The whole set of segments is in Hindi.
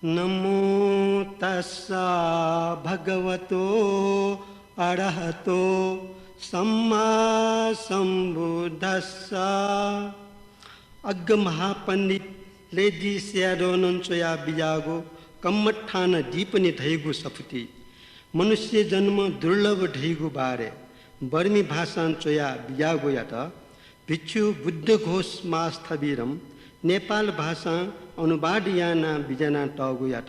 नमो तस्सा भगवतो अरहतो सम्मा संबुद्धस्सा। अग्ग महापंडित लेजी स्यारोनन चोया बिजागो कम्मठान दीपनि धैगु सफुती। मनुष्य जन्म दुर्लभ ढैगु बारे बर्मी भाषा चोया बिजागो यात भिक्षु बुद्ध घोष मास थबीरम नेपाल भाषा अनुवाद याना बिजना टगु यात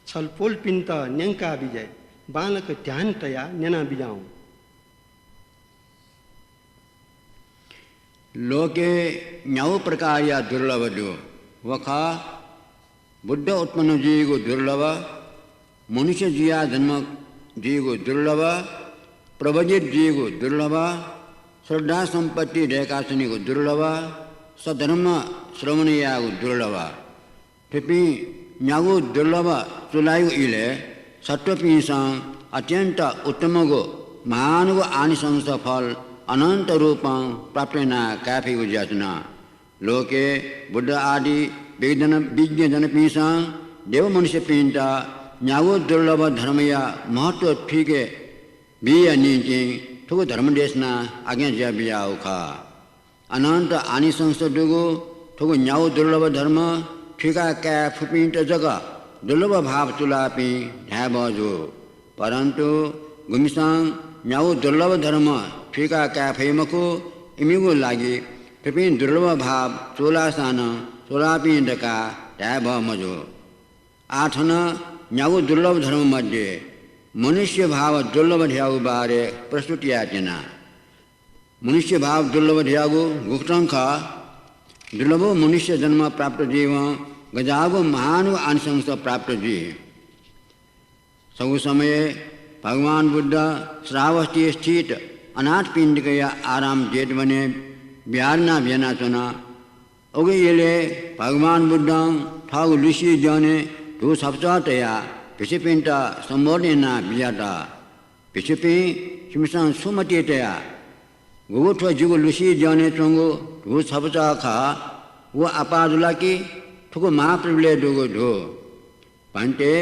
छलपोल पिन्त न्यंका बिजय बालक ध्यान तया नेना बिजाऊ। लोके न्याउ प्रकार या दुर्लभ जो वखा बुद्ध उत्पन्न जीगो दुर्लभ मनुष्य जिया जन्म जीगो दुर्लभ प्रवजित जीगो दुर्लभ श्रद्धा संपत्ति रेखासनी को दुर्लभ सधर्म श्रवणीयागो दुर्लभ फिपी न्यागो दुर्लभ चुलायु इले सत्वपीसा अत्यंत उत्तमगो महानुगो आनिसंस फल अनंत रूपं प्राप्तेना काफी उजाचना। लोके बुद्ध आदि विज्ञ जन पीसा देव मनुष्य पींता न्यागो दुर्लभ धर्मया महत्व ठीके बिया नीति ठुक धर्म देशना आज्ञा जा बियाओ खा अनंत आनिसंस दुगो ठुक न्यागो दुर्लभ धर्म ठीका कै फुपींत जगह दुर्लभ भाव चुलापी ढाबजो परंतु गुमिसांग न्यागो दुर्लभ धर्म ठीका क्या फेमको इमिगो लागी फिपिन दुर्लभ भाव चोला सान चोलापी डका ढाब मजो। आठन न्यागो दुर्लभ धर्म मध्य मनुष्य भाव दुर्लभ ढ्यागो बारे प्रस्तुत याचना। मनुष्य भाव दुर्लभ ढ्यागो गुप्तंख दुर्लभ मनुष्य जन्म प्राप्त जीव गजागो महान आनिसंस प्राप्त जी। सब समय भगवान बुद्ध श्रावस्ती स्थित अनाथ पिंडिकया आराम जेठ बने बिहारना भेना चुना ओगे येले भगवान बुद्ध ठाउ ऋषि जने धू सप्ताह तया पिछपिंटा संबोधना बिजाता पिछपि सिमसान सुमति तया गुगुठो जुगु ऋषि जने चंगो धू सप्ताह खा वो अपादुला की ठुको महाप्रभुले दुगो धो पंते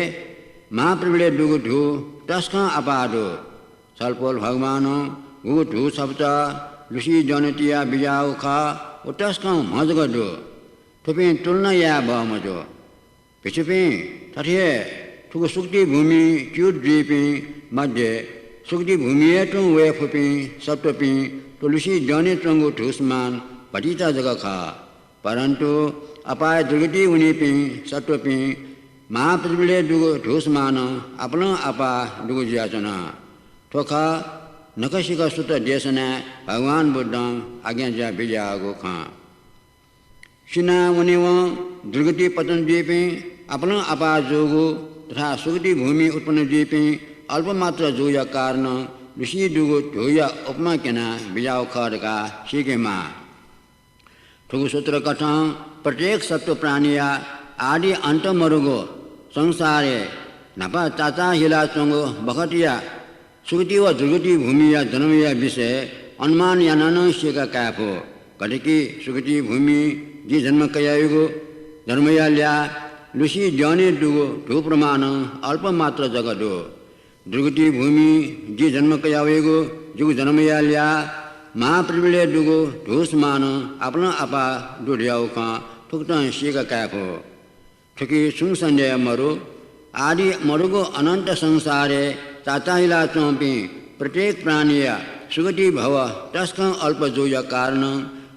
महाप्रभुले दुगो धो तस्का अपादो सलपोल भगवानो गु धू सप्ता ऋषि जनतिया बिजाऊ खा उतस्का मजगदो थुपी तुलना या बमजो पिछुपी तथे ठुको सुक्ति भूमि च्युत द्वीपी मध्य सुक्ति भूमि तुम वे फुपी सप्तपी तो ऋषि जने चंगो धूसमान पतिता जगह खा परंतु अपाय दुर्गति उनीपी सत्वपी महाप्रभुले दुगो धूसमान अपना अपा दुगो जाचना ठोखा नकशिका सूत्र देशना भगवान बुद्ध आज्ञा जा बिजागो खा शिना उनिव दुर्गति पतन द्वीपी अपना अपा जोगो तथा सुगति भूमि उत्पन्न द्वीपी अल्पमात्र जोया कारण ऋषि दुगो धोया उपमा केना बिजाओ खड़का सीखेमा ठुगु सूत्र कथा प्रत्येक सत्व प्राणिया आदि अंत मरुगो संसारे नपा चाचा हिला चंगो बखतिया सुगति व दुर्गति भूमि या जन्म या विषय अनुमान या नाना शेका कैफो कटकी सुगति भूमि जी जन्म कयायुगो जन्म या लिया ऋषि जने दुगो धू प्रमाण अल्प मात्र जगदो दुर्गति भूमि जी जन्म कयायुगो जुग जन्म या लिया महाप्रभुले दुगो धूसमान अपना अपा दुढ़ियाओ का ठुकता शेका कैफो ठुकी सुन संजय मरु आदि मरुगो अनंत संसारे चाचाहिला चौपी प्रत्येक प्राणिया सुगति भव तस्क अल्प जोया कारण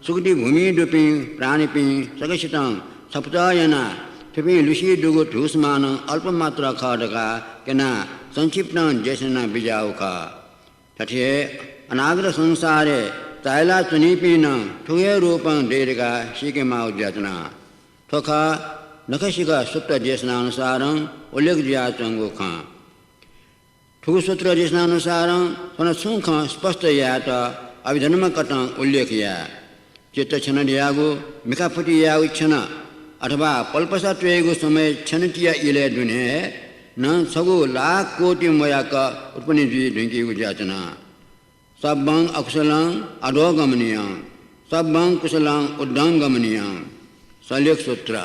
सुगति भूमि डुपी प्राणिपी सगशित सप्तायना फिपी ऋषि दुगो धूसमान अल्प मात्र खड़का केना संक्षिप्त जैसना बिजाऊ खा तथे अनाग्र संसारे चाइला चुनीपी न ठुए रूपं देरका सीके माउ जाचना ठोखा नखशिका सुप्त देशनानुसार उल्लेख दिया चंगो खा ठुगु सूत्र देशनानुसार सन सुख स्पष्ट यात अभिधर्म कटं उल्लेख या चित्त क्षण दियागो मिकाफुटी या क्षण अथवा पल्पसा त्वेगो समय क्षणतिया इले दुने न सगु लाख कोटि मयाक उत्पन्न जी ढुंकी जाचना सब्बं अकुशलं अधोगमनीय सब्बं कुशलं उद्धं गमनीय सलेख सूत्र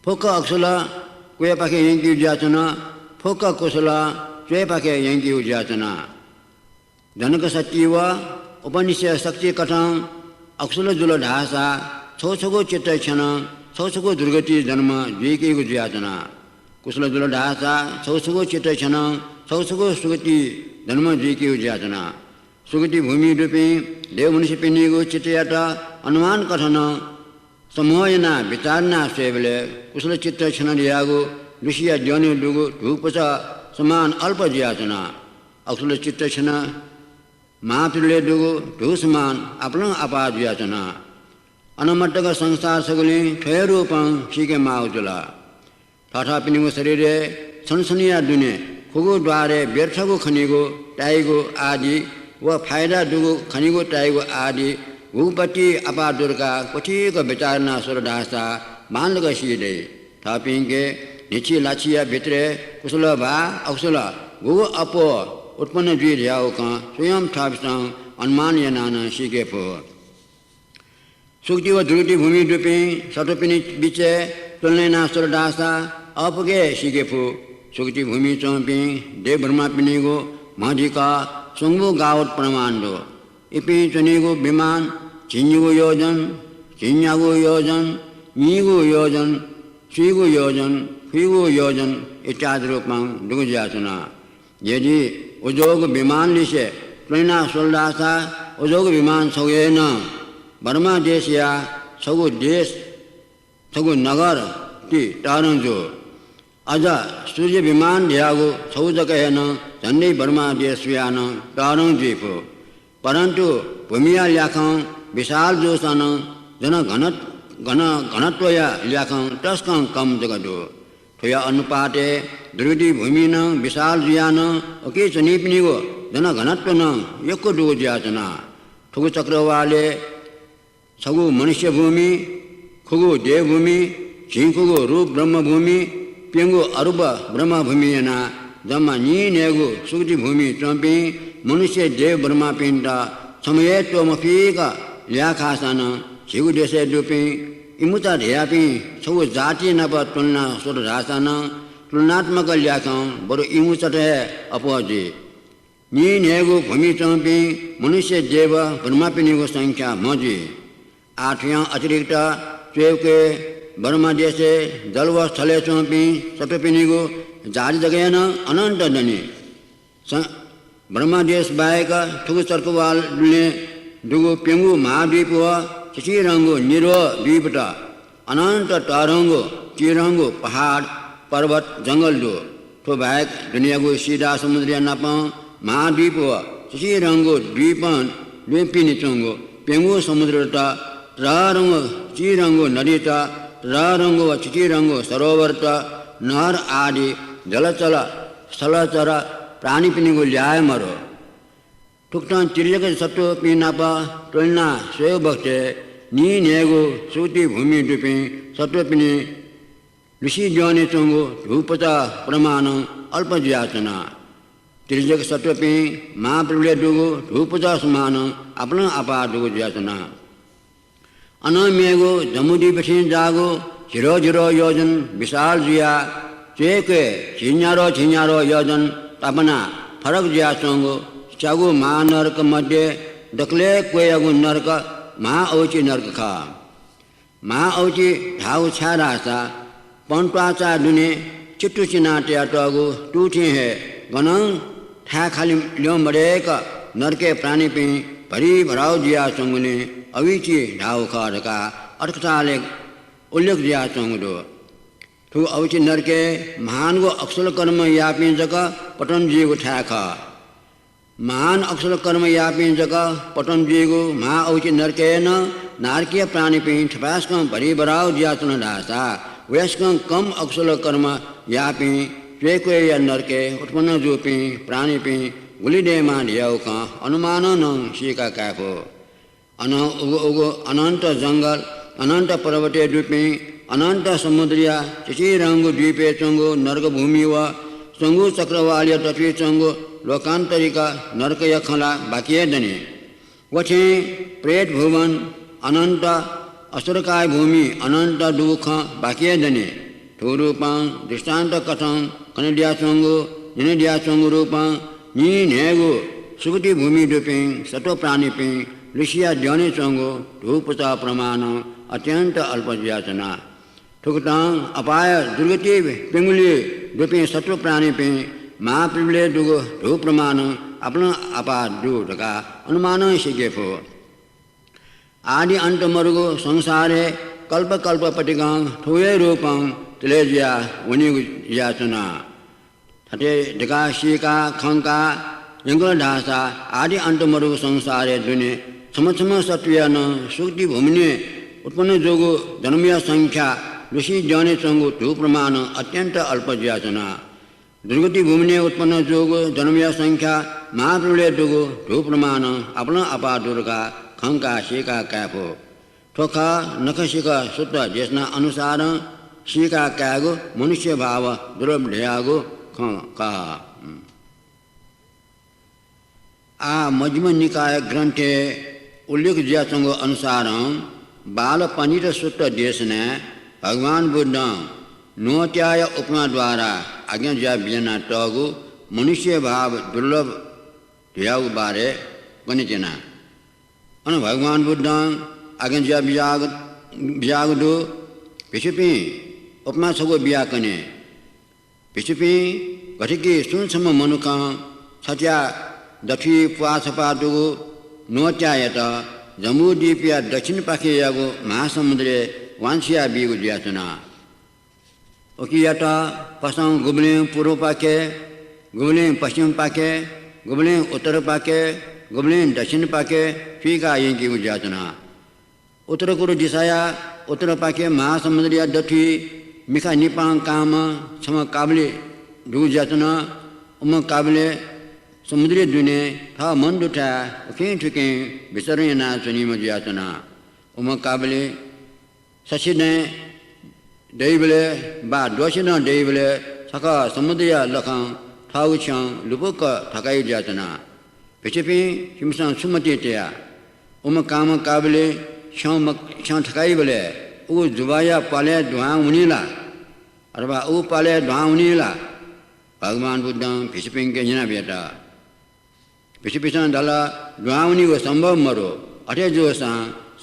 फोक अकुशल क्वे पाके यंकी उजाचना फोका कुशला चुए पाके यंकी उजाचना धनक सत्य व उपनिषद शक्ति कथं अक्षुल जुल ढासा छो चित्त क्षण छो दुर्गति जन्म द्वीकी उजाचना कुशल जुल ढासा छो चित्त क्षण छो सुगति जन्म द्वीकी उजाचना सुगति भूमि रूपी देव मनुष्य पिंडी चित्त अनुमान कथन समोयना विचारना सेवले कुशल चित्त क्षण दियागो ऋषिया ज्ञानी डुगु धूपच समान अल्प जियाचना अकुशल चित्त क्षण महापिले डुगु धू समान अपना अपा जियाचना अनमट्टक संसार सगुली ठय रूपं सीके माउजुला ठाठा पिनिगो शरीरे सनसनिया दुने खुगु द्वारे व्यर्थगो खनिगो टाइगो आदि व फायदा डुगु खनिगो टाइगो आदि भूपति अपा दुर्गा पठिक विचारना सुरदासा मानलग सीदे थापिंगे निची लाचिया भित्रे कुशल भा अकुशल भू अपो उत्पन्न जी ध्याओ का स्वयं ठापिसं अनुमान यनाना सीगे फो सुक्ति व ध्रुति भूमि डुपी सतपिनी बीचे तुलनेना सुरदासा अपगे सीगे फो सुक्ति भूमि चौपी देव ब्रह्मा पिनीगो महाधिका सुंगो गावत प्रमाणो इपी चुनीगो विमान चिन्यगो योजन चिन्यागो योजन मीगो योजन श्रीगो योजन फीगो योजन इत्यादि रूप में डुगजाचना यदि उद्योग विमान लिसे प्रेरणा सोलदासा उद्योग विमान सौये न बर्मा देश या सगु देश सगु नगर ती तारंजो अज सूर्य विमान ध्यागो सौ जगह न झंडे बर्मा देश या न तारंजीपो परंतु भूमिया ल्याखं विशाल जोसान जन घनत्वया ल्याखं टस्कं कम जगदो थोया अनुपाते द्रुति भूमि न विशाल जियान ओके चनीपनिगो जन घनत्व न यको दो जियाचना थुगु चक्रवाले सगु मनुष्य भूमि खुगु देव भूमि झिंकुगु रूप ब्रह्म भूमि पेंगु अरूप ब्रह्म भूमि ना जम्मा नी नेगु सुगति भूमि चंपी मनुष्य देव ब्रह्मा पिंडा समय तो मफीका ल्याखासन छिगु देशे डुपी इमुता ध्यापी सब जाति नप तुलना सुर रासन तुलनात्मक ल्याखं बरु इमुचट है अपोजी नी नेगु भूमि चंपी मनुष्य देव ब्रह्मा पिनीगु संख्या मजी आठियां अतिरिक्त चेव के ब्रह्मा देशे जलव स्थले चंपी सतपिनीगु जाति जगह न अनंत दनी ब्रह्मा देश बायक ठुगु चर्कवाल डुगु पेंगु महाद्वीप व चिरंगु निरो द्वीपट अनंत तारंगो चिरंगु पहाड़ पर्वत जंगल दो तो बायक दुनिया को सीधा समुद्रिया नप महाद्वीप व चिरंगु द्वीपन द्वीपी निचंगो पेंगु समुद्रट रंगो चिरंगु नदीट रंगो चिरंगु सरोवरट नहर आदि जलचल स्थलचर प्राणी पिनीगु ल्याय मरो टुकटान चिरजग सत्व पीनापा टोलना स्वयं भक्ते नी नेगो सूती भूमि डुपी सत्व पिनी ऋषि ज्ञानी चंगो धूपचा प्रमाण अल्प ज्याचना चिरजग सत्व पी महाप्रभुले डुगो धूपचा समान अपना अपा डुगो ज्याचना अनमेगो जमुदी बठीन जागो झिरो झिरो योजन विशाल जिया चेके छिन्यारो योजन तपना फरक जिया चंगो चागु महानर्क मध्य दकले कोयगु नर्क महाऔची नर्क खा महाऔची ढाउ छारासा पंटवाचा दुने चिट्टू चिनाटे अटगु टूठी है गणं ठा खाली ल्योम बड़ेक नरके प्राणी पी भरी भराव जिया चंगुने अविची ढाउ खा रका अटकताले उल्लेख जिया चंगुदो ठु औची नरके महान गो अक्षल कर्म यापी जग पटन जीव ठा खा महान अक्षल कर्म यापी जग पटन जीगो महा औची नरकेन नारकीय प्राणी पी ठपास्कं भरी भराव जियाचन ढासा वयस्कं कम अक्षल कर्म यापी स्वेक्वे या नरके उत्पन्न जोपी प्राणी पी गुलिडेमा ढियाउ का अनुमान न सीका काको उगो अनंत जंगल अनंत पर्वते डुपी अनंत समुद्रिया चिचिरंगु द्वीपे चंगो नर्क भूमि व चंगु चक्रवालिया टपी चंगो लोकांतरिका नरक यखला बाकिये दने वछे प्रेत भुवन अनंत असुरकाय भूमि अनंत दुख बाकिये दने तो रूपं दृष्टांत कथं कनडिया चोंगो निनडिया चोंगो रूपं नी नेगो सुगति भूमि रूपिं सत्व प्राणी पिं ऋषिया ज्ञाने चोंगो रूपता प्रमाण अत्यंत अल्पज्याचना ठुकतां अपाय दुर्गति पिंगुली रूपिं सत्व प्राणी पिं महाप्रबले दुगो रूप प्रमाण अपना अपा दूर का अनुमान शिखे फो आदि अंत मरुगो संसारे कल्प कल्प पटिकां ठुये रूपं तिलेजिया वनि याचना हटे दिका शिका खंका यंगल ढासा आदि अंत मरुगो संसारे दुने समसम सत्व्यान सुक्ति भूमिने उत्पन्न जोगो जन्मया संख्या ऋषि ज्ञाने चंगो धू प्रमाण अत्यंत अल्पज्याचना दुर्गति भूमिने उत्पन्न जोगो जन्मया संख्या महाप्रलय जोगो धू प्रमाण अपना अपा दुर्गा खंका शिका कैफो ठोखा नख शिका सूत्र जिसना अनुसार शिका कैगो मनुष्य भाव दुर्लभ ढयागो खंका आ मजमू निकाय ग्रंथे उल्लेख जिया चंगो अनुसार बाल पंडित सूत्र देश ने भगवान बुद्ध नोत्याय उपमा द्वारा आज्ञा जिया बिजना टगु मनुष्य भाव दुर्लभ ढयागु बारे गणितना अन भगवान बुद्ध आज्ञा जिया बियाग दो पिछुपी उपमा सगो बिया कने पिछुपी घटिकी सुन सम मनुका सत्या दक्षी पासपा दुगु नोत्यायत जम्बू द्वीपिया दक्षिण पाखे यागो महासमुद्रे वांशिया बीगु ज्याचना ओकियाटा पसंग गुबले पूर्व पाके गुबले पश्चिम पाके गुबले उत्तर पाके गुबले दक्षिण पाके फीका यंकी ज्याचना उत्तर कुरु दिशाया उत्तर पाके महासमुद्रिया दक्षी मिखा निपांग काम छम काबले दुगु ज्याचना उम काबले समुद्री दुने था मन दुठा उकें ठुकें बिसरना सुनी मजियाचना उम काबले सचिने देवले बा दोषिना देवले सका समुद्रिया लखं थाउछं लुपुक थकाई जाचना पिछपी हिमसा सुमति तेया उम काम काबले छं थकाई बले उ जुबाया पाले दुआ उनीला अरबा उ पाले दुआ उनीला भगवान बुद्ध पिछपिंग के जना बेटा पिछपिसन दला दुआवनी को संभव मरो अठे जो सा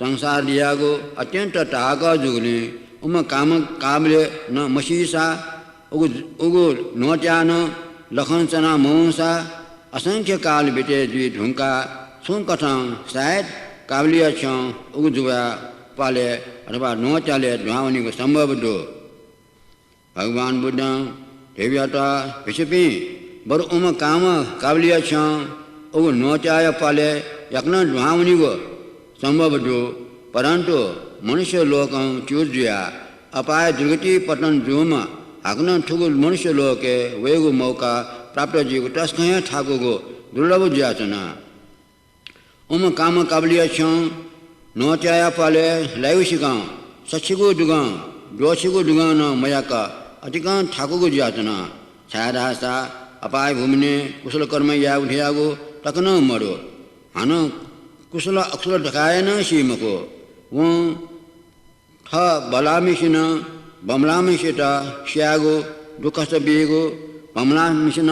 संसार दियागो अत्यंत टाका जुगने उम काम काबले न मशीसा उगु नोट्यान लखन चना मोसा असंख्य काल बिटे द्वि ढुंका सुन कथं शायद काबलिया छं उगु जुआ पाले अथवा नोचाले दुआवनी को संभव दो भगवान बुद्ध देव्याता पिछपी बर उम काम काबलिया छं उगु नोचाय पाले यकन दुआवनी को संभव दो परंतु मनुष्य लोकं चूर्जिया अपाय दुर्गति पतन जोम आग्न ठुगु मनुष्य लोके वेगु मौका प्राप्त जीव तस्कय ठाकुगो दुर्लभ ज्याचना उम काम काबलिया छं नोचाया पाले लायुशिगां सचिगु दुगां दोषिगु दुगां न मयाका अधिकां ठाकुगु ज्याचना छायादासा अपाय भूमिने कुशल कर्म या उठियागो तकन मरो हान कुशल अकुशल ढकाय न सीमको वो थ बलामिशन बमलामिशिता श्यागो दुखस बीगो बमलामिशन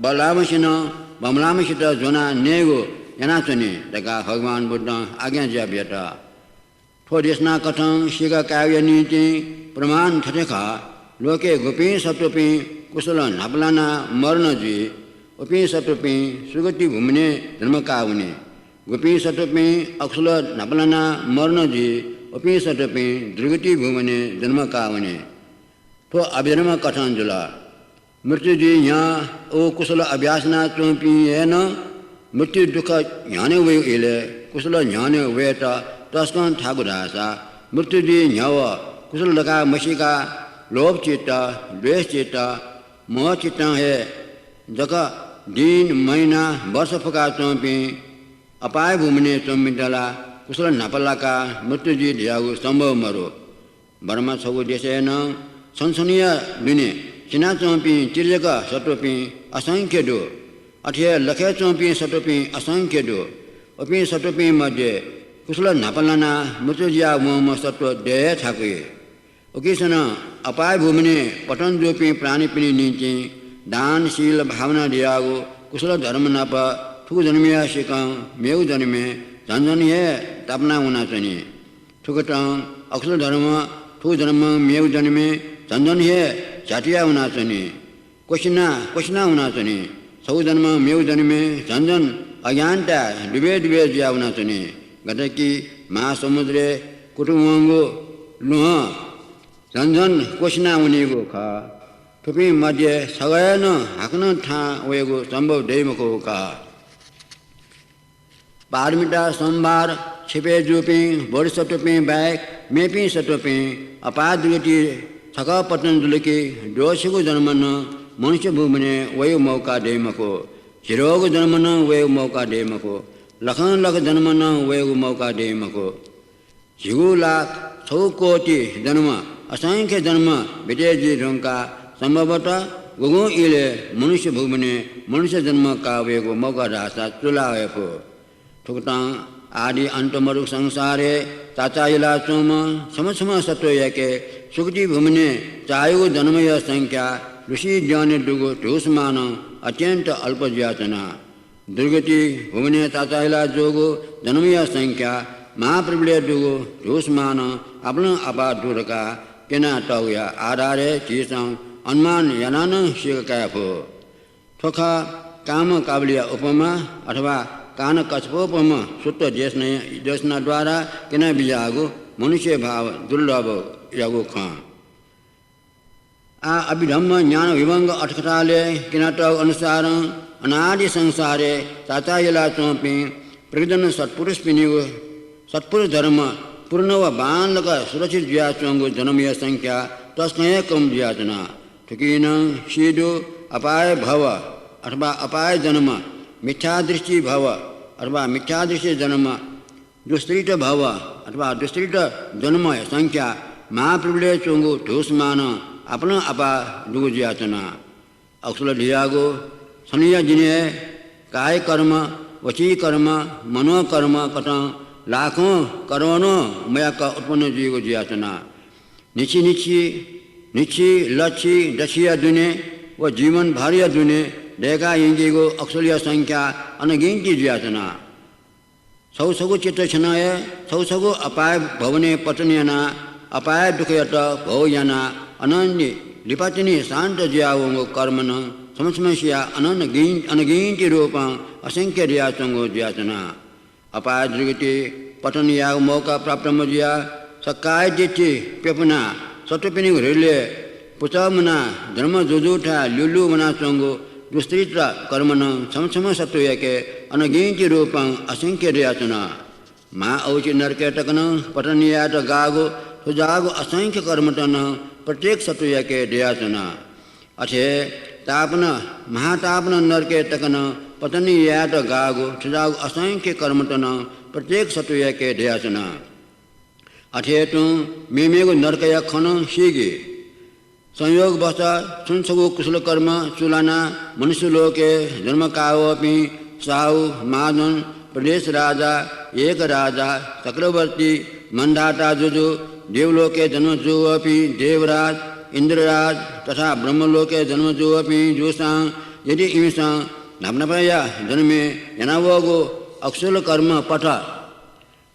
बलामिशन बमलामिशिता जोना नेगो यनाचने तका भगवान बुद्ध आज्ञा ज्या बेटा थोदेशना कथं शिगा काव्य नीति प्रमाण ठठेखा लोके गोपी सत्वपी कुशल नपलाना मर्ण जी उपी सत्वपी सुगति भूमिने धर्म कावने गोपी सत्वपी अकुशल नपलाना मर्ण जी उपी सत्वपी दुर्गति भूमिने जन्म कावने तो अभिधर्म कथन जुला मृत्यु जी यहाँ ओ कुशल अभ्यासना चुपी है न मृत्यु दुख ज्ञाने वे इले कुशल ज्ञाने वेता तस्कन ठाकुरासा मृत्यु जी न्याव कुशल लगा मशिका लोभ चित्ता द्वेष चित्ता मोह चित्ता है जगह दिन महीना वर्ष फका चौपी अपाय भूमिने चौमिडला कुशल नपला का मृत्यु जी ध्यागु संभव मरो बर्मा छगु देशे न संसनीय दुने चिना चौपी चिरजका सटोपी असंख्य दो अठे लखे चौपी सटोपी असंख्य दो अपी सटोपी मध्य कुशल नपलाना मृत्यु जिया मोम सत्व दे ठाकुए उकेसन अपाय भूमिने पटन जोपी प्राणी पिनी नीचे दान शील भावना दियागो कुशल धर्म नाप ठुक जन्मिया सिकां मेउ जन्मे झन्झन है तापना होना चाहिए ठुकटं अकुशल धर्म ठुक जन्म मेउ जन्मे झन्झन है झाटिया होना चाहिए क्वेश्चना होना चाहिए सौ जन्म मेउ जन्मे झन्झन अज्ञानता डुबे डुबे जिया होना चाहिए गटकी महासमुद्रे कुटुम्बंगो लुह झन्झन क्वेश्चना हुनेको खा थुपी मध्य सगयन हाक्न ठा वेगो सम्भव दैमको का पारमिटा सोमबार छिपे जुपी बोरी सटोपी बैक मेपी सटोपी अपादुगति छका पतन दुलकी दोषको जन्मन मनुष्य भूमिने वयो मौका दैमको हिरोको जन्मन वयो मौका दैमको लखन लख जन्मन वयो मौका दैमको झिगु लाख 100 कोटि जन्म असंख्य जन्म विजयजी ढोंका संभवतः गुगु इले मनुष्य भूमिने मनुष्य जन्म का वेगो मौका रास्ता चुलाएको ठुकटां आदि अंतमरु संसारे ताचा इला चोम समसम सत्व यके सुखजी भूमिने चायो जन्मय संख्या ऋषि ज्ञान दुगो ठोसमान अत्यंत अल्प ज्ञातना दुर्गति भूमिने ताचा इला जोगो जन्मय संख्या महाप्रबल दुगो ठोसमान अपना अपा दुर्गा केना टौया आधारे चीसं अनुमान यानान शिकाफो ठोखा काम काबलिया उपमा अथवा कान कछपोपमा सूत्र देशना द्वारा केना बिजागो मनुष्य भाव दुर्लभ यागो खां आ अभिधम्म ज्ञान विभंग अठकटाले केना टौ अनुसार अनादि संसारे तातायला चोपी प्रगदन सत्पुरुष पिनिगो सत्पुरुष धर्म पूर्ण व बालक सुरक्षित ज्याचोंगो जन्मय संख्या तस्कय कम ज्याचना ठुकीन शीदो अपाय भव अथवा अपाय जन्म मिथ्या दृष्टि भव अथवा मिथ्या दृष्टि जन्म दुष्टृत भव अथवा दुष्टृत जन्म संख्या महाप्रबल चोंगो ठोसमान अपना अपा दुगो ज्याचना अकुशल धियागो सनिया जिने काय कर्म वची कर्म मनोकर्म कटं लाखों करोड़ों मया का उत्पन्न जीव ज्याचना निची लच्छी दशिया दुने व जीवन भारिया दुने देखा इंजीगो अक्षलिया संख्या अनगिनती ज्याचना सौ चित्त छनाय सौ अपाय भवने पतनियना अपाय दुखयत भवयाना अनन्य लिपाचनी शांत ज्यावों कर्मन समस्या अनगिनती रूपं असंख्य ज्याचोंगो ज्याचना अपाय दुर्गति पतन या मौका प्राप्त मजिया सकाय दिति पेपना सटपिनी रिले पुचमना धर्म जुजुठा लुलु मना चंगो दुस्त्रित कर्मन समसम सत्वयके अनगिनती रूपं असंख्य याचना मा औचि नरके तकन पतन या त गागो सुजागो असंख्य कर्मतन प्रत्येक सत्वयके याचना अथे तापन महातापन नरके तकन पतनी यात गागो सुजागो असंख्य कर्मतन प्रत्येक सत्वय के दयाचना अथेतु मेमेगो नरकया खन सीगे संयोग बसा सुनसगो कुशल कर्म चुलाना मनुष्य लोके जन्म कावपि साहु मादन प्रदेश राजा एक राजा चक्रवर्ती मंदाता जुजु देवलोके जन्म जुअपि देवराज इंद्रराज तथा ब्रह्मलोके जन्म जुअपि जुसां यदि इमिसां नपनपया जन्मे यनावोगो अक्षुल कर्म पठ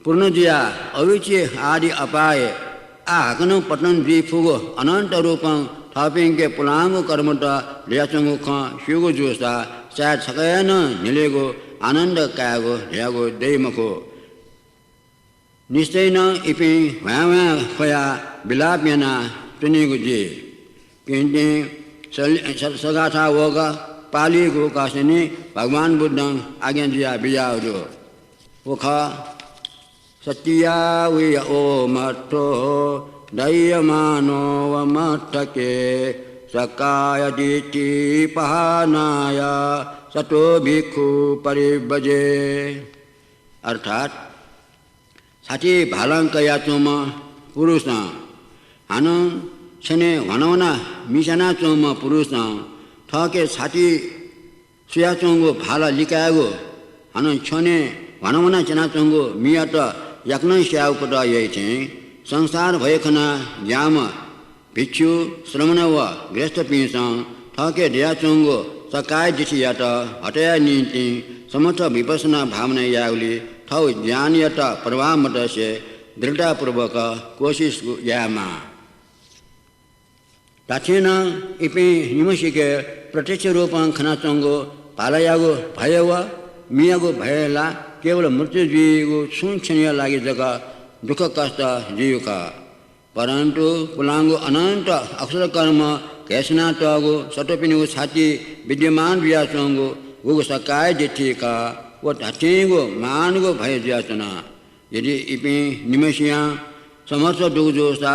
पूर्णजिया अविच्य आदि अपाय आकन पटन द्वीफुगो अनंत रूपं थापिंगे पुलांगो कर्मट लियाचंगो खां शिवगो जोसा शायद सकयन निलेगो आनंद कायगो ध्यागो दैमको निश्चय न इपि व्या फया बिलाप्यना तुनिगो जे किंते सगाथा वोगा पाली को काशनी भगवान बुद्ध आज्ञा दिया बिजाओ वोखा सत्या वे ओ मठो दयमानो व मठके सकाय दिति पहानाय सतो भिक्षु परिबजे अर्थात साथी भालंकया चोम पुरुष हानो छने वनवना मिशना चोम पुरुष थके छाती सुयाचोंगो भाला लिकागो हानो छने वनवना चनाचोंगो मियात यक्न स्याउ पटा ये छे संसार भयखना याम भिक्षु श्रमण व गृहस्थ पीसा ठाके दया चोंगो सकाय दिशियाट हटया नीति समर्थ विपसना भावना यावली ठाउ ज्ञान यट प्रवाह मत से दृढ़तापूर्वक कोशिश यामा ताछेन इपि निमसिके प्रत्यक्ष रूपं खना चोंगो पालायागो भयव मियागो भयला केवल मृत्यु जीवको क्षणीय लागि जगह दुख कष्ट जीवका परंतु पुलांगो अनंत अक्षर कर्म कैसना टगो सटोपिनीको छाती विद्यमान व्यासंगो वो सकाय दिठी का वो ढाटेगो मानको भय ज्याचना यदि इपि निमसिया समर्थ दुगजोसा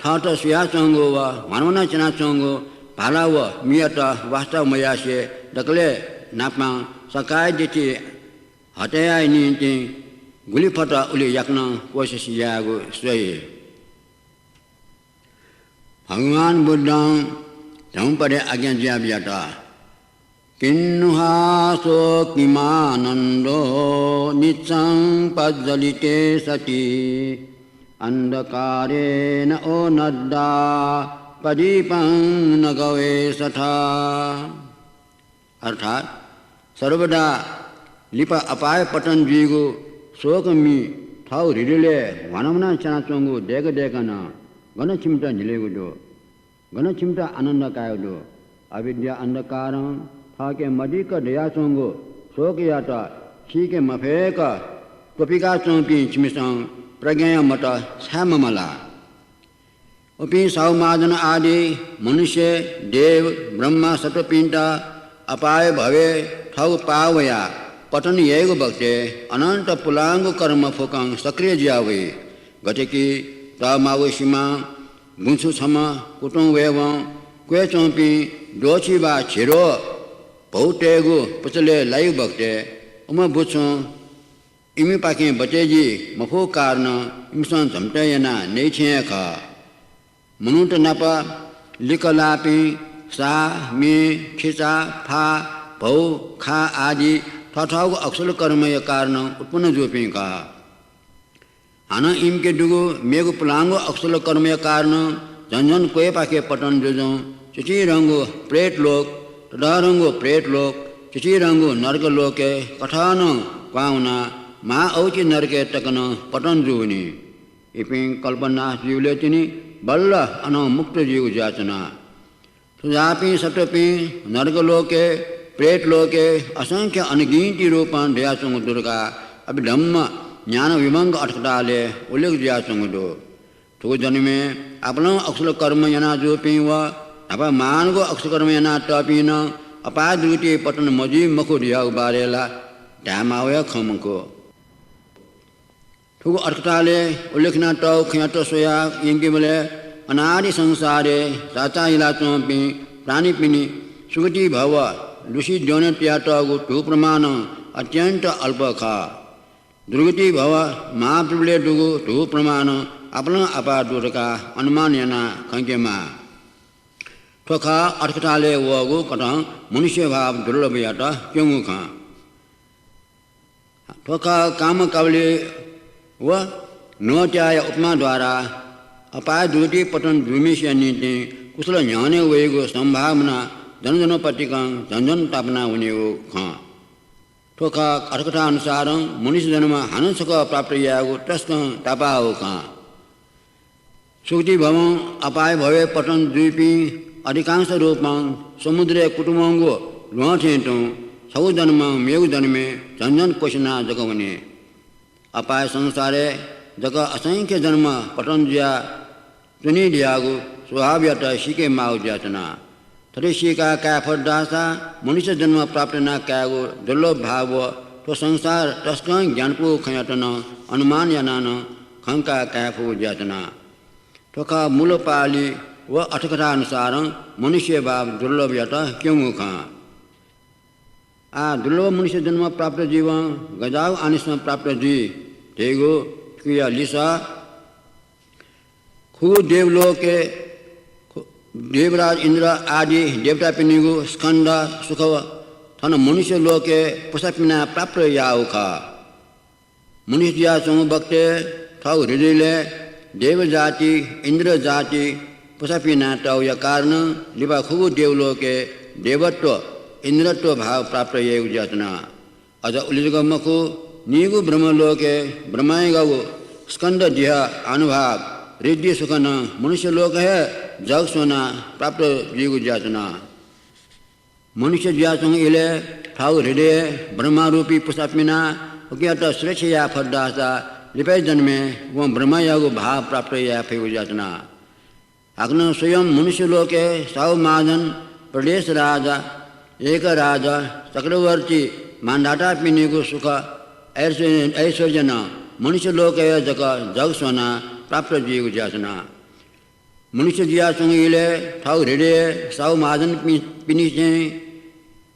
ठाट स्याचंगो व मानवना चना चंगो भाला व मियट वास्तव मयासे दकले नापा सकाय दिठी हटया नीति गुलीफटा उली याक्न कोशिश यागो स्वय भगवान बुद्ध धम्परे आज्ञा जिया बियाटा किन्नुहासो किमानंदो नित्सं पज्जलिते सति अंधकारेण ओ नद्दा पदीपं न गवे सठा अर्थात सर्वदा लिपा अपाय पटन जीगो शोकमी ठाउ हृदयले वनमना चना चोंगो देख देखन घन चिमटा निलेगो घन चिमटा आनंद कायदो अविद्या अंधकार थाके मदिक दया चोंगो शोक याता छीके मफेक टोपिका चौपी चिमिसं प्रज्ञा मत छाममला उपि सावमादन आदि मनुष्य देव ब्रह्मा सतपिंडा अपाय भवे ठाउ पावया पतन येगो भक्ते अनंत पुलांग कर्म फोकं सक्रिय जियावे गटेकी तामावसीमा गुंसु छमा कुटुं वेव क्वे चौपी दोची बा छिरो बहुतेगो पुचले लाइव भक्ते उम बुछो इमी पाके बचेजी मफो कारण इमसन झमटेयना नेछे खा मनुट नापा लिकलापी सा मी खिचा फा भौ खा आदि ठाठाको अक्षर कर्मय कारण उत्पन्न जोपी का हाना इमके दुगो मेगो पुलांगो अक्षर कर्मय कारण झन्झन कोए पाके पटन जोजो चिची रंगो प्रेत लोक तदा रंगो प्रेत लोक चिची रंगो नरक लोके कठान पाउना मा औची नरके तकन पटन जोनी इपि कल्पना जीवले तिनी बल्ल अन मुक्त जीव जाचना सुजापि सटपि नरक लोके प्रेत लोके असंख्य अनगिनती रूपान दयाचुंग दुर्गा अभिधम्म ज्ञान विमंग अटकटाले उल्लेख दयाचुंग दो तो जन्मे अपना अक्षर कर्म यना जोपी व अपा मान को अक्षर कर्म यना टपीन अपा दुटी पटन मजी मखो दिया बारेला ढामावय खमको तो अटकटाले उल्लेखना टौ खयाट सोया इनके बोले अनादि संसारे साचा इला चौपी प्राणी पिनी सुगति भव लुसी जौन त्यागो टू प्रमाण अत्यंत अल्प खा दुर्गति भव महाप्रभुले डुगो टू प्रमाण अपना अपा दुर्गा अनुमान यना खंकेमा ठोखा अटकटाले वगो कटा मनुष्य भाव दुर्लभ याटा क्यों खा ठोखा काम कावले व नोत्याय उपमा द्वारा अपाय दुर्गति पटन भूमिष्य नीति कुशल ज्ञाने वेगो संभावना जनजनोपतिकं झन्झन तापना हुने हो खा ठोका अटकटा अनुसार मनुष्य जन्म हानसक प्राप्त यागो टस्क तापा हो खा सुक्ति भव अपाय भवे पटन द्वीपी अधिकांश रूपं समुद्र कुटुम्बंगो लुठेटों सब जन्म मेघ जन्मे झन्झन कोशना जगवने अपाय संसारे जग असंख्य जन्म पटन जिया चुनी दियागो स्वभाव्यत शिके माओ जाचना थरेशिका क्या फरदासा मनुष्य जन्म प्राप्त न क्यागो दुर्लभ भाव तो संसार तस्कं ज्ञानपो खयाटन अनुमान यानान खंका क्याफो जातना ठोका मूल पाली व अटकटा अनुसार मनुष्य भाव दुर्लभ यत क्यों खा आ दुर्लभ मनुष्य जन्म प्राप्त जीव गजाव आनिस्म प्राप्त जी तेगो क्रिया लिसा खु देवलोके देवराज इंद्र आदि देवता पिनिगो स्कंद सुख थन मनुष्य लोके पुष्पिना प्राप्त याउ खा मनुष्य चौं भक्ते थाउ हृदयले देव जाति इंद्र जाति पुषपिना तौ या कारण लिपा खुगु देवलोके देवत्व इंद्रत्व भाव प्राप्त ये उजातना अज उलिगमको नीगु ब्रह्मलोके ब्रह्मायगु स्कंद जिहा अनुभव रिद्धि सुखन मनुष्य लोक है जग सोना प्राप्त जीव जातना मनुष्य जातंग इले ठाउ हृदय ब्रह्मा रूपी पुषपिना उकियात सुरक्षा फरदासा लिपे जन्मे वो ब्रह्मायगु भाव प्राप्त या फिर जातना अग्न स्वयं मनुष्य लोके साव महाजन प्रदेश राजा एक राजा चक्रवर्ती मांडाटा पीने को सुख ऐश्वर्य न मनुष्य लोक जग सोना प्राप्त जीव जातना मनुष्य जिया संगीले ठाउ हृदय साव महाजन पीनी से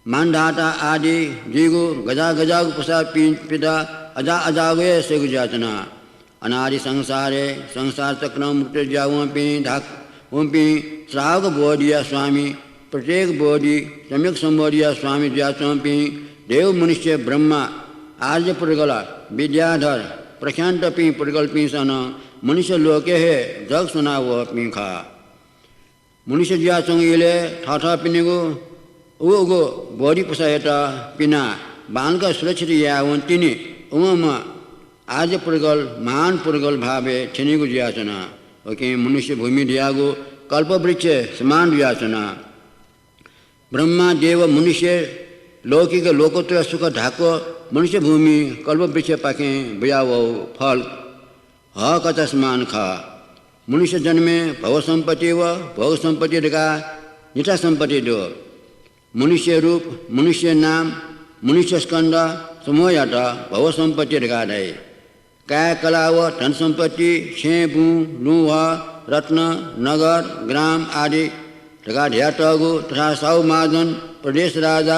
मांडाटा आदि जीगु गजा गजा पुषा पिता अजा अजावे से गुजातना अनादि संसारे संसार चक्र मुक्त जाओ पी ढाक ओपी श्रावक बोधिया स्वामी प्रत्येक बोधि सम्यक संबोधिया स्वामी जाचोपी देव मनुष्य ब्रह्मा आर्य पुरगला विद्याधर प्रशांत पी पुरगल पी सन मनुष्य लोके है जग सुना वो पी खा मनुष्य जाचों इले ठाठा पीने को उगो बोधि पुषायता पिना बाल का सुरक्षित या तिनी उम आर्य पुरगल महान पुरगल भावे छनी को जाचना ओके मनुष्य भूमि दियागो कल्प वृक्ष समान व्याचना ब्रह्मा देव मनुष्य लौकिक लोकोत्तर सुख ढाको मनुष्य भूमि कल्प वृक्ष पाके बयावो फल ह कथा समान खा मनुष्य जन्मे भव संपत्ति व भोग संपत्ति का निष्ठा संपत्ति दो मनुष्य रूप मनुष्य नाम मनुष्य स्कंद समूहयाटा भव संपत्ति का दे काय कला व धन संपत्ति शेबू लुहा रत्न नगर ग्राम आदि तथा ढ्याटगु तथा साउ महाजन प्रदेश राजा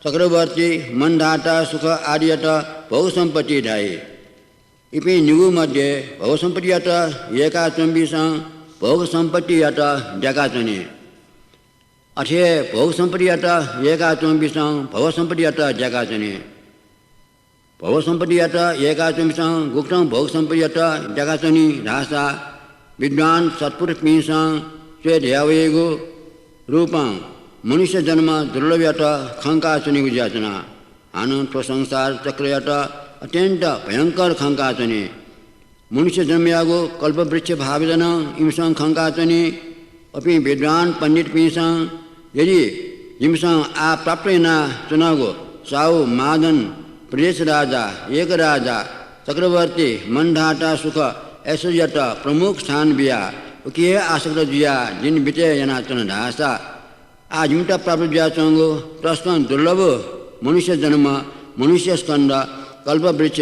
चक्रवर्ती मंडाटा सुख आदियत भोग संपत्ति ढाई इपि निगु मध्य भोग संपत्ति यत एका चंबीस भोग संपत्ति यत जगाचने अथे भोग संपत्ति यत एका चंबीस भोग संपत्ति यत जगाचने भव संपत्ति यत एका चुमिस गुप्तम भोग संपत्ति यत जगाचनी रासा विद्वान सत्पुरुष पीस स्वे ध्यावेगु रूपं मनुष्य जन्म दुर्लभ यत खंकाचनी गुजाचना अनंत संसार चक्र यत अत्यंत भयंकर खंकाचनी मनुष्य जन्मयागो कल्प वृक्ष भावजन इमसं खंकाचनी अपि विद्वान पंडित पीस यदि इमसं आ प्राप्त न चुनागो साउ मादन प्रदेश राजा एक राजा चक्रवर्ती मंडाटा सुख ऐश्वर्यता प्रमुख स्थान बिया उकिए आसक्त जिया जिन बिटे यना चन ढासा आज मिटा प्राप्त जिया चंगो प्रस्तन दुर्लभ मनुष्य जन्म मनुष्य स्कंद कल्प वृक्ष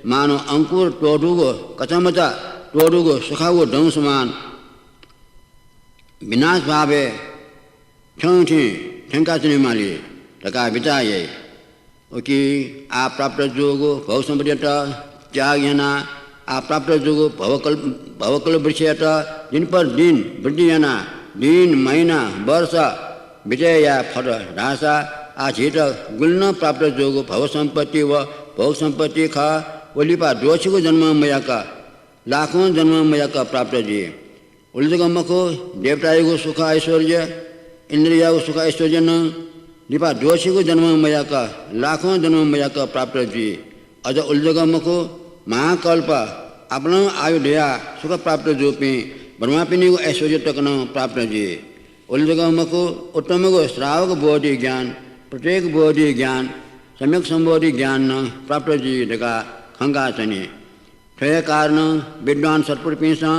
मानो अंकुर टोडुगो कचमचा टोडुगो सुखागो ढंग समान विनाश भावे ठंका चने माली टका बिताए ओके आ प्राप्त जोगो भव संपत्ति त्याग यना आ प्राप्त जोगो भवकल वृक्ष दिन पर दिन वृद्धि यना दिन महीना वर्ष विजय या फट ढासा आ झीट गुल्न प्राप्त जोगो भव संपत्ति व भोग संपत्ति खा ओलिपा दोषी को जन्म मया का लाखों जन्म मया का प्राप्त जी उल्जगम को देवताई को सुख ऐश्वर्य इंद्रिया को सुख ऐश्वर्य न लिपा दोषी को जन्म मया का लाखों जन्म मया का प्राप्त जी अज उल्जगम को महाकल्प अपना आयुधया सुख प्राप्त जो पी ब्रह्मापिनी को ऐश्वर्य तक न प्राप्त जी उल्जगम को उत्तम को श्रावक बोधि ज्ञान प्रत्येक बोधि ज्ञान सम्यक संबोधि ज्ञान न प्राप्त जी डका खंगा चने क्षय कारण विद्वान सत्पुर पीसा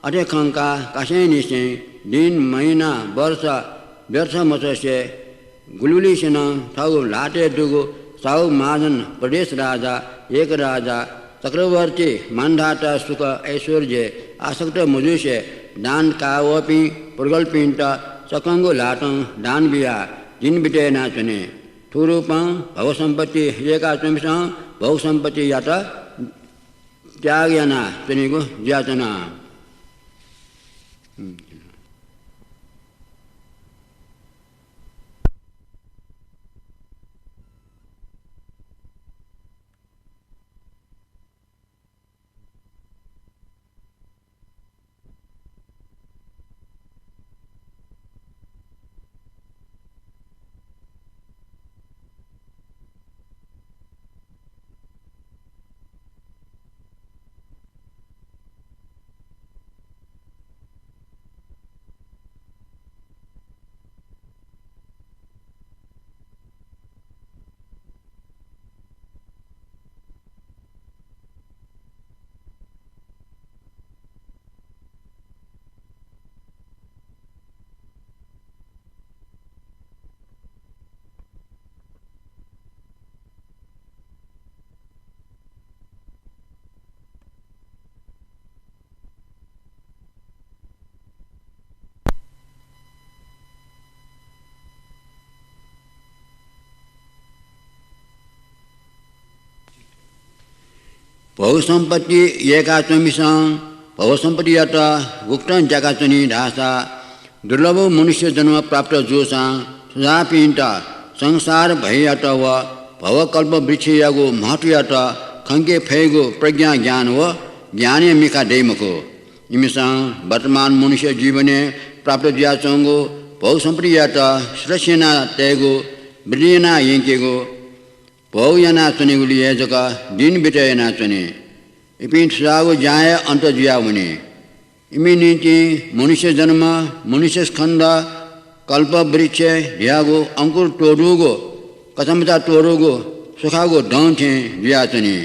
अठे खंका काशे निशे दिन महीना वर्ष व्यर्थ मत्स्य गुलुली सेन ठाउ लाटे दुगो साउ महाजन प्रदेश राजा एक राजा चक्रवर्ती मांडाटा सुख ऐश्वर्य आसक्त मजुष्य दान कावपी पुरगल पिंट चकंगो लाटं दान बिया जिन बिटे नाचने ठुरूपं भव संपत्ति एका चुमिस भोग संपत्ति यात त्याग याना चनिगो जाचना भोगसम्पत्ति एकाचमिसं भोगसम्पत्तिबाट गुप्तन जगाचनी ढासा दुर्लभ मनुष्य जन्म प्राप्त जोसा सुधापिन्ट संसार भइबाट व भवकल्प वृक्षयागो महत्वबाट खङ्के फैगो प्रज्ञा ज्ञान व ज्ञाने मिखा दैमको इमिसं वर्तमान मनुष्य जीवने प्राप्त ज्याचङ्गो भोगसम्पत्तिबाट सुरक्षेना त्यागो वृद्धिना यङ्केगो भोगयाना चुनेगो लिए जगा दिन बितायना चुने इपिन सुधागो जाए अन्त जिया हुने इमी नीति मनुष्य जन्म मनुष्य स्कंद कल्प वृक्ष ढ्यागो अंकुर तोड़ोगो कसमता तोड़ोगो सुखागो ढंचे जियाचने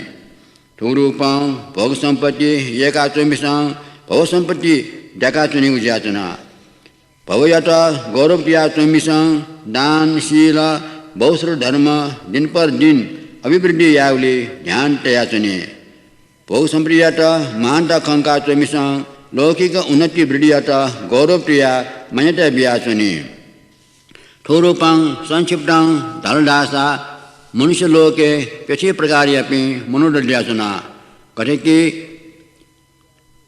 थोरूपां भोग संपत्ति एकाचमिसां भोग संपत्ति डकाचने जियाचना भवयाता गौरव दियाचमिसां दान शील बहुश्र धर्म दिन पर दिन अभिवृद्धि यावले ध्यान तयाचने भोग संपत्तियात महानता खंका चमिसां लौकिक उन्नति वृद्धियात गौरव प्रिया मान्यता बियाचने थोरूपां संक्षिप्तां धलदासा मनुष्य लोके पेछे प्रकार यापी मनोदल्याचना कथे कि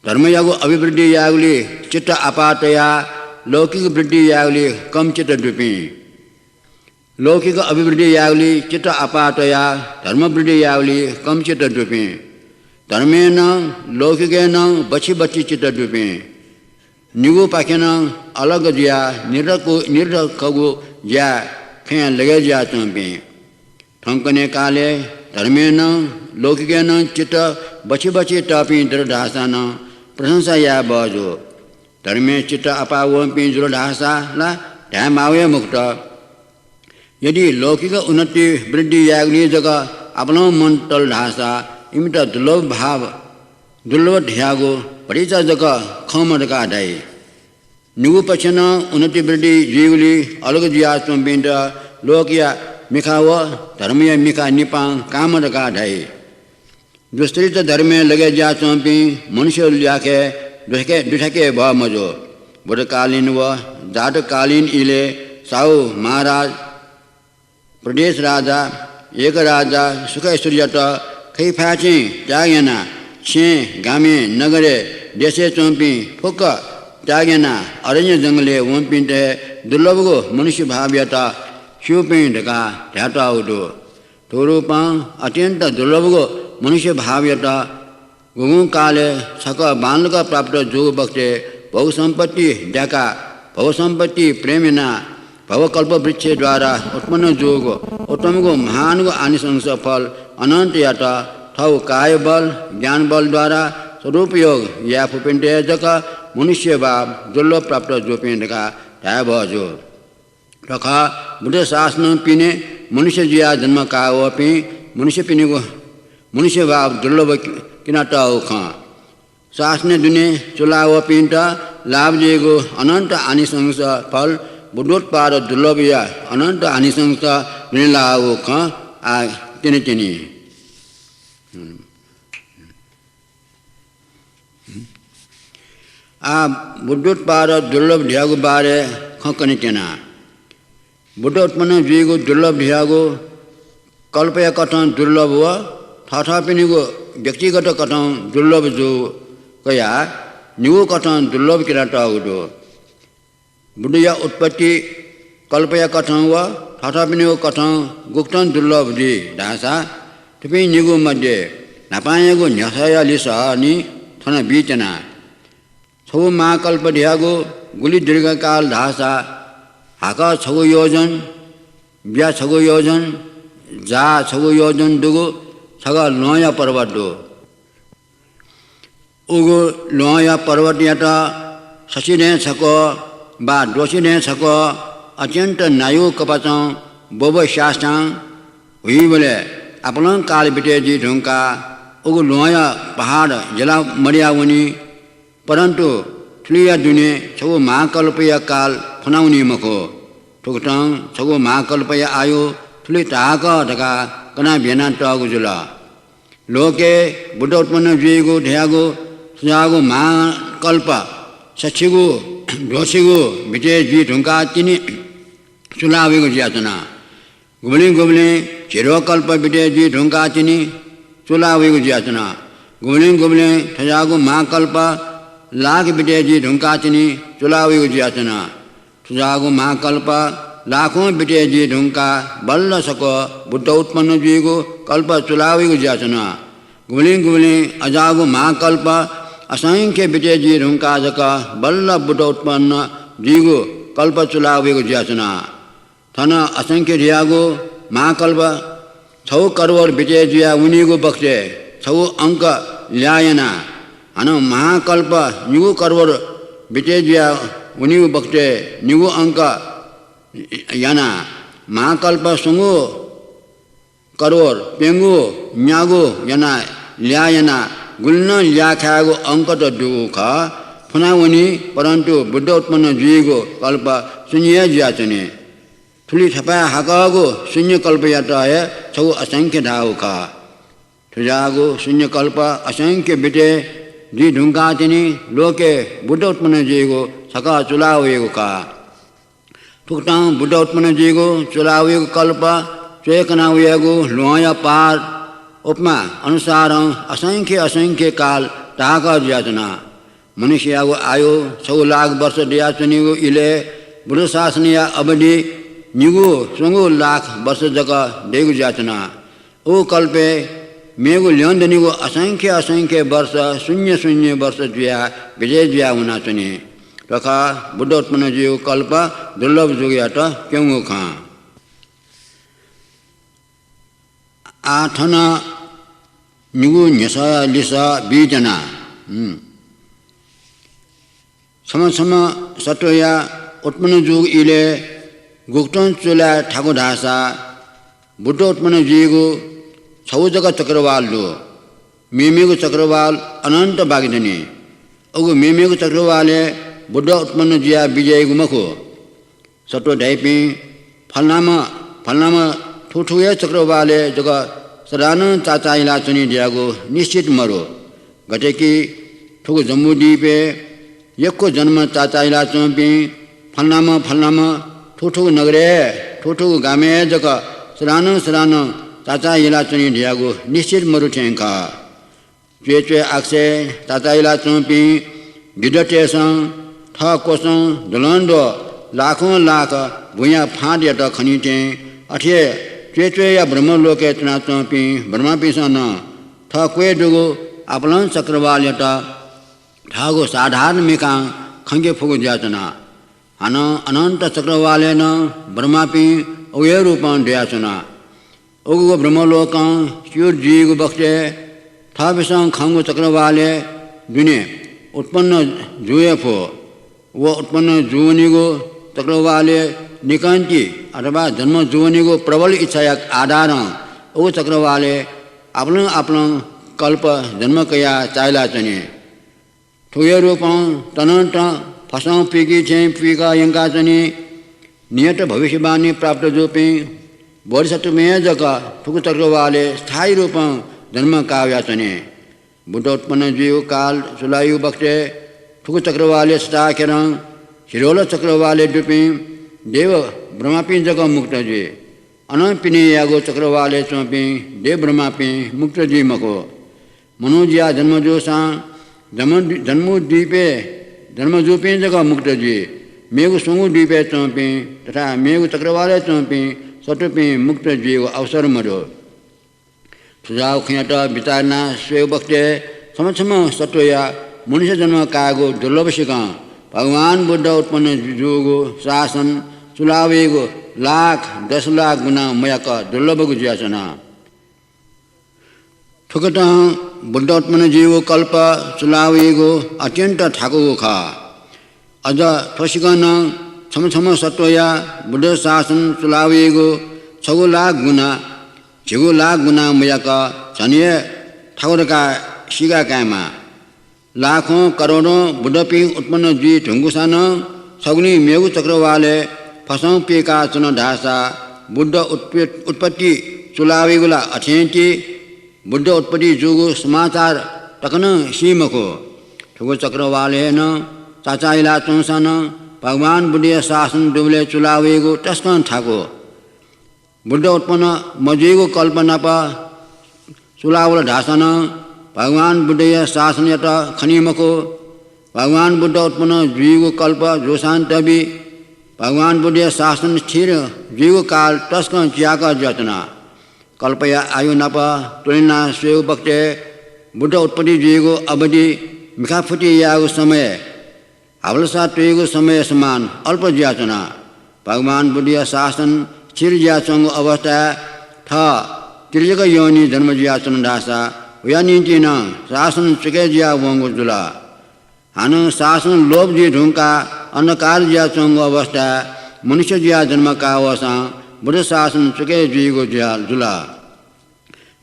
धर्मयागो अभिवृद्धि यागले चित्त अपातया लौकिक वृद्धि यागले कम चित्त द्रुपी लौकिक अभिवृद्धि यागले चित्त अपातया धर्म वृद्धि यागले कम चित्त द्रुपी धर्मेन लौकिकेन बची बची चित्त द्रुपी निगो पाखेन अलग जिया निर्धकगो ज्या खे लगे ज्या चंपी ठंकने काले धर्मेन लौकिकेन चित्त बची बची टपी दृढ़ासान प्रशंसा या बजो धर्मे चित्त अपावपी दृढ़ासा ला ध्यामावे मुक्त यदि लौकिक उन्नति वृद्धि याग्नि जगह अपनो मन तल ढासा इमित दुर्लभ भाव दुर्लभ ढ्यागो परिचा जगह खमर का ढाई निगु पछन उन्नति वृद्धि जीवली अलग जिया चंपिंड लोकिया मिखाव धर्मीय मिखा निपांग कामर का ढाई दुष्टरित धर्मे लगे जा चंपी मनुष्य लियाके दुठके भ मजो बुधकालीन व जातकालीन इले साहु महाराज प्रदेश राजा एक राजा सुख ऐश्वर्यत खै फाची त्यागेना छे गामे नगरे देशे चंपी फुक त्यागेना अरण्य जंगले वंपिंटे दुर्लभगो मनुष्य भाव्यता शिवपिंड का ध्याता उडो थोरूपां अत्यंत दुर्लभगो मनुष्य भाव्यता गुगु काले छक बालक प्राप्त जोग भक्ते भोग संपत्ति ड्याका भव संपत्ति प्रेमिना भवकल्प वृक्ष द्वारा उत्पन्न जोग उत्तमको महानको आनिसंस फल अनंत याता थौ काय बल ज्ञान बल द्वारा स्वरूप योग या फुपिंडे जक मनुष्य भाव दुर्लभ प्राप्त जोपिंड का ध्याय भजो रखा बुद्ध शासन पिने मनुष्य जिया जन्म का वपी मनुष्य पिने को मनुष्य भाव दुर्लभ किनाटा खा शासन दुने चुला वपिंट लाभ जेगो अनंत आनिसंस फल बुद्धोत्पाद दुर्लभ या अनंत आनिसंस लाओ खा आ तिनी तिनी आ बुद्धोत्पाद दुर्लभ ढ्यागो बारे खकने तेना बुद्ध उत्पन्न जीगो दुर्लभ ढ्यागो कल्पया कथन दुर्लभ व थाथापिनिगो व्यक्तिगत कथन दुर्लभ जो कया निगो कथन दुर्लभ किराटा उडो बुद्धया उत्पत्ति कल्पया कथन व थाथापिनिगो कथन गुप्तन दुर्लभ जी ढासा तपि निगो मध्य नापाएगो न्यासया लिसानी थना बीचना छौ महाकल्प ढ्यागो गुली दीर्घकाल ढासा हाका छगो योजन ब्या छगो योजन जा छगो योजन दुगो छगा लोया पर्वत दो उगो लोया पर्वत याता सचिने छको बा दोषिने छको अत्यंत नायु कपचां बोब शास्त्रां हुई बोले अपना काल बिटे जी ढुंका उगो लोया पहाड़ जला मरिया वनी परंतु ठुलिया दुने छगो महाकल्पया काल फनाउनी मको ठुकटां छगो महाकल्पया आयो ठुली ताका ढका कना भेना टगु जुला लोके बुद्ध उत्पन्न जीगो ढ्यागो सुजागो महाकल्प सचिगो ढोसिगो बिटे जी ढुंका तिनी चुलावेगो ज्यातना गुबली गुबली चिरो कल्प बिटे जी ढुंका तिनी चुलावेगो ज्यातना गुबलिंग ठजागु महाकल्प लाख बिटे जी ढुंकाचनी चुलावी उजियाचना ठजागु महाकल्प लाखों बिटे जी ढुंका बल्ल सको बुद्ध उत्पन्न जीगु कल्प चुलावी उजियाचना गुबलिंग अजागु महाकल्प असंख्य बिटे जी ढुंका जका बल्ल बुद्ध उत्पन्न जीगु कल्प चुलावी उजियाचना थन असंख्य रियागु महाकल्प छौ करोड़ बिटे जिया उनीगु बक्से छौ अंक ल्यायना अन महाकल्प निगु करोड़ बिटे जिया उनीगु बक्से निगु अंक याना महाकल्प सुंगु करोड़ पेंगु न्यागु याना ल्यायना गुल्न ल्याखागु अंक तो दुखा फुनावनी परंतु बुद्ध उत्पन्न जीगु कल्प शून्य जियाचने थुली छपा हाकागु शून्य कल्प याता है छौ असंख्य धाव का ठुजागु शून्य कल्प असंख्य बिटे जी ढुंकाचनी लोके बुद्ध उत्पन्न जीगु छका चुलावेगु का ठुकता बुद्ध उत्पन्न जीगु चुलावेगु कल्प चेकनावेगु लोया पार उपमा अनुसार असंख्य काल ताका जियाचना मनुष्यगु आयु 6 लाख वर्ष दियाचनीगु इले बुद्ध शासनिया अवधि निगु सुंगु लाख वर्ष जगह देगु जाचना ओ कल्पे मेगु ल्योंदनिगु असंख्य वर्ष शून्य वर्ष जुया विजय जुया हुना चने रखा बुद्ध उत्पन्न जीव कल्प दुर्लभ जुगिया त क्यों खा आठना निगु न्यसा लिसा बीजना सम सटोया उत्पन्न जुग इले गुप्तन चुला ठाकुर ढासा बुद्ध उत्पन्न जीगु छौ जगह चक्रवाल लो मेमेगु चक्रवाल अनंत बागिदनी अगु मेमेगु चक्रवाले बुद्ध उत्पन्न जिया विजय गुमखो सटो ढाइपी फलनामा ठुठुए चक्रवाले जगह सदान चाचा इला चुनी दियागु निश्चित मरो घटेकी ठुगु जम्मू दीपे यक्को जन्म चाचा इला चुपी फलनामा ठुठु नगरे ठुठु गामे जगह सरान चाचा इला चुनी ढियागु निश्चित मरु ठेंका चुए आक्से चाचा इला चुपी गिडटेसं ठ कोसं दुलंडो लाखों लाख भुया फाट या खनी टे अठे चुए या ब्रह्म लोके चुना चुपी ब्रह्मा पिसन ठ कोए दुगु अपलन चक्रवाल यटा ठागु साधारण मेका खंगे फुगु जाचना अनंत चक्रवाले न ब्रह्मापी अवे रूपं दयाचना ओगु ब्रह्मलोक शिव जीगु बक्से थापिसं खंगु चक्रवाले दुने उत्पन्न जुए फो वो उत्पन्न जुवनिगु चक्रवाले निकांति अथवा जन्म जुवनिगु प्रबल इच्छा आधार ओ चक्रवाले आपन कल्प जन्म कया चाइला चने ठुये रूपं तनंत फसों पीकी छे पीका यंका चनी नियत भविष्यवाणी प्राप्त जोपी बोधिसत्व में जगह ठुक चक्रवाले स्थायी रूपं जन्म काव्या चने बुद्ध उत्पन्न जीव काल सुलायु बक्से ठुक चक्रवाले स्टाखेरं हिरोल चक्रवाले डुपी देव ब्रह्मापी जगह मुक्त जी अनपिनी यागो चक्रवाले चौपी देव ब्रह्मापी मुक्त जी मको मनुजिया जन्मजोसा जन्मु द्वीपे जन्मजूपी जगह मुक्त जी मेघु सुंगु द्वीपे चौपी तथा मेघु चक्रवाले चौपी सटुपी मुक्त जीव अवसर मरो सुझाव खियाट विचारना स्वे बक्ते समक्षम सत्वया मनुष्य जन्म कागो दुर्लभ सिका भगवान बुद्ध उत्पन्न जुगो शासन चुलावेगो लाख 10 लाख गुना मयक दुर्लभ गुजाचना ठुकट बुद्ध उत्पन्न जीव कल्प चुलावेगो अत्यंत ठाकुगो खा अज ठोसिकन छम सत्वया बुद्ध शासन चुलावेगो 6 लाख गुना मयक झनिए ठाकुर का सिगा कायमा लाखों करोड़ों बुद्धपी उत्पन्न जी ढुंगुसान सगुनी मेघु चक्रवाले फसों पेका चुन ढासा बुद्ध उत्पत्ति चुलावेगुला अठेंटी बुद्ध उत्पत्ति जुगु समाचार तकन सीमको ठुगु चक्रवाले न चाचाइला चौसान भगवान बुद्ध शासन डुबले चुलावेगु टस्कन ठाको बुद्ध उत्पन्न मजेगु कल्पना प चुलावल ढासन भगवान बुद्धया शासन यत खनिमको भगवान बुद्ध उत्पन्न जीवको कल्प जोशान्तबी भगवान बुद्धया शासन स्थिर जीवको काल टस्क च्याक जतना कल्पया आयु नप तुलना स्वेव बक्ते बुद्ध उत्पत्ति जीवको अवधि मिखाफुटी यागो समय हावलसा तुगो समय समान अल्प ज्याचना भगवान बुद्धया शासन स्थिर ज्याचंगो अवस्था था त्रिजग योनि जन्म ज्याचन दासा व्यानिति न शासन चुके ज्या वंगो जुला हान शासन लोभ जी ढुंका अन्नकार ज्याचंगो अवस्था मनुष्य ज्या जन्म का अवसा बुद्ध शासन चुके जीगो ज्या जुला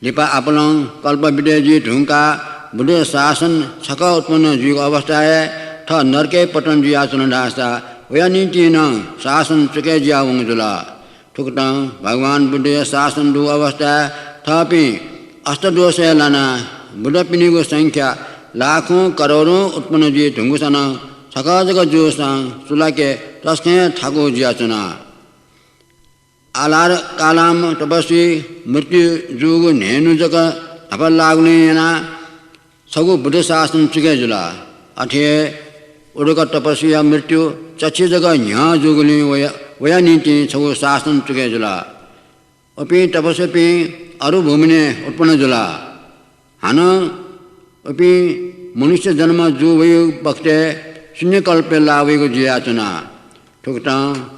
लिपा अपलंग कल्प विदय जी ढुंका बुद्ध शासन छक उत्पन्न जीव अवस्था है थ नरके पटन ज्याचन दासा व्यानिति न शासन चुके ज्या वंगो जुला ठुकट भगवान बुद्ध शासन दु अवस्था थपि अष्टदोष लाना बुद्ध पिनिको संख्या लाखों करोड़ों उत्पन्न जी ढुंगुसन छका जग जोसा चुलाके तस्के ठाको ज्याचना आलार कालाम तपस्वी मृत्यु जुगु नेनु जग थपल लाग्ने ना सगु बुद्ध शासन चुके जुला अठे उडक तपस्वी मृत्यु चछि जग न्या जुगुली वया नीति छगु शासन चुके जुला अपि तपस्वी अरु भूमिने उत्पन्न जुला हान अपि मनुष्य जन्म जो वयो बक्ते शून्य कल्पे लावेको ज्याचना ठुकटा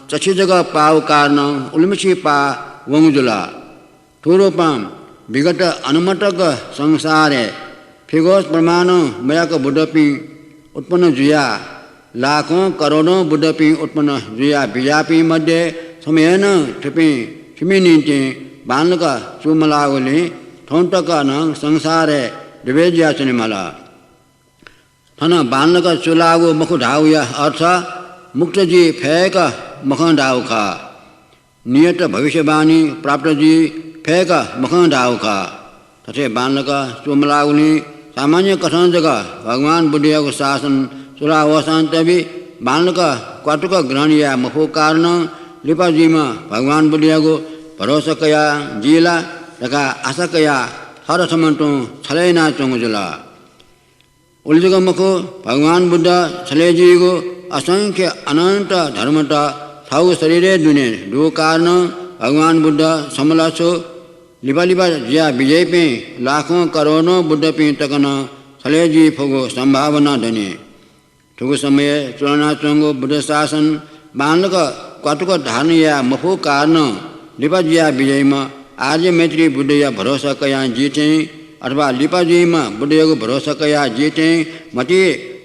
चछि जगह पाव कारण उल्मिछि पा वंगजुला ठुरोपम विगत अनुमतक संसारे फिगोस प्रमाण मयाक बुद्धपि उत्पन्न जुया लाखों करोड़ों बुद्धपि उत्पन्न जुया बिजापि मध्ये समयन ठपि छिमिनीति बालक चुमलागोली थोंटक न संसारे दिवेज्याचने मला थन बालक चुलागो मखु ढाउया अर्थ मुक्त जी फेक मखन ढाउ खा नियत भविष्यवाणी प्राप्त जी फेक मखन ढाउ खा तथे बालक चुमलागोली सामान्य कथन जगह भगवान बुद्धिया को शासन चुला वसांत भी बालक क्वाटुक ग्रहण या मफो कारण लिपा जी में भगवान बुद्धिया को भरोसा कया जीला तका आशा कया हर समंटो छलेना चोंगजुला उलजग मखो भगवान बुद्ध छले जी को असंख्य अनंत धर्मत थाउ शरीरे दुने दो कारण भगवान बुद्ध समलासो लिबा लिबा ज्या विजय पे लाखों करोड़ों बुद्ध पे तकन छले जी फगो संभावना धने ठुगु समय चुलना चोंगो बुद्ध शासन बालक क्वाटुक धारण या मफो कारण लिपा ज्या विजय में आर्य मैत्री बुद्धया भरोसा कया जीते अथवा लिपा जी में बुद्धया को भरोसा कया जीते मति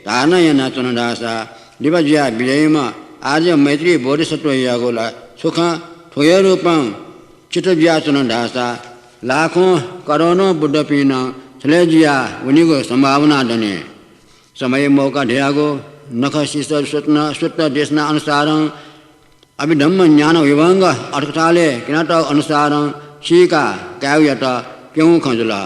धारणा या नाचन दासा लिपा ज्या विजय में आर्य मैत्री बोधिसत्व या गोला सुख थोय रूपम चित्त ज्याचन दासा लाखों करोड़ों बुद्ध पीना छले जिया उन्हीं को संभावना धने समय मौका ढेयागो नख शीर्ष स्वतः देशना अनुसार अभिधम्म ज्ञान विभंग अर्थकाले किनाट अनुसार शीका काव्यत क्यों खजुला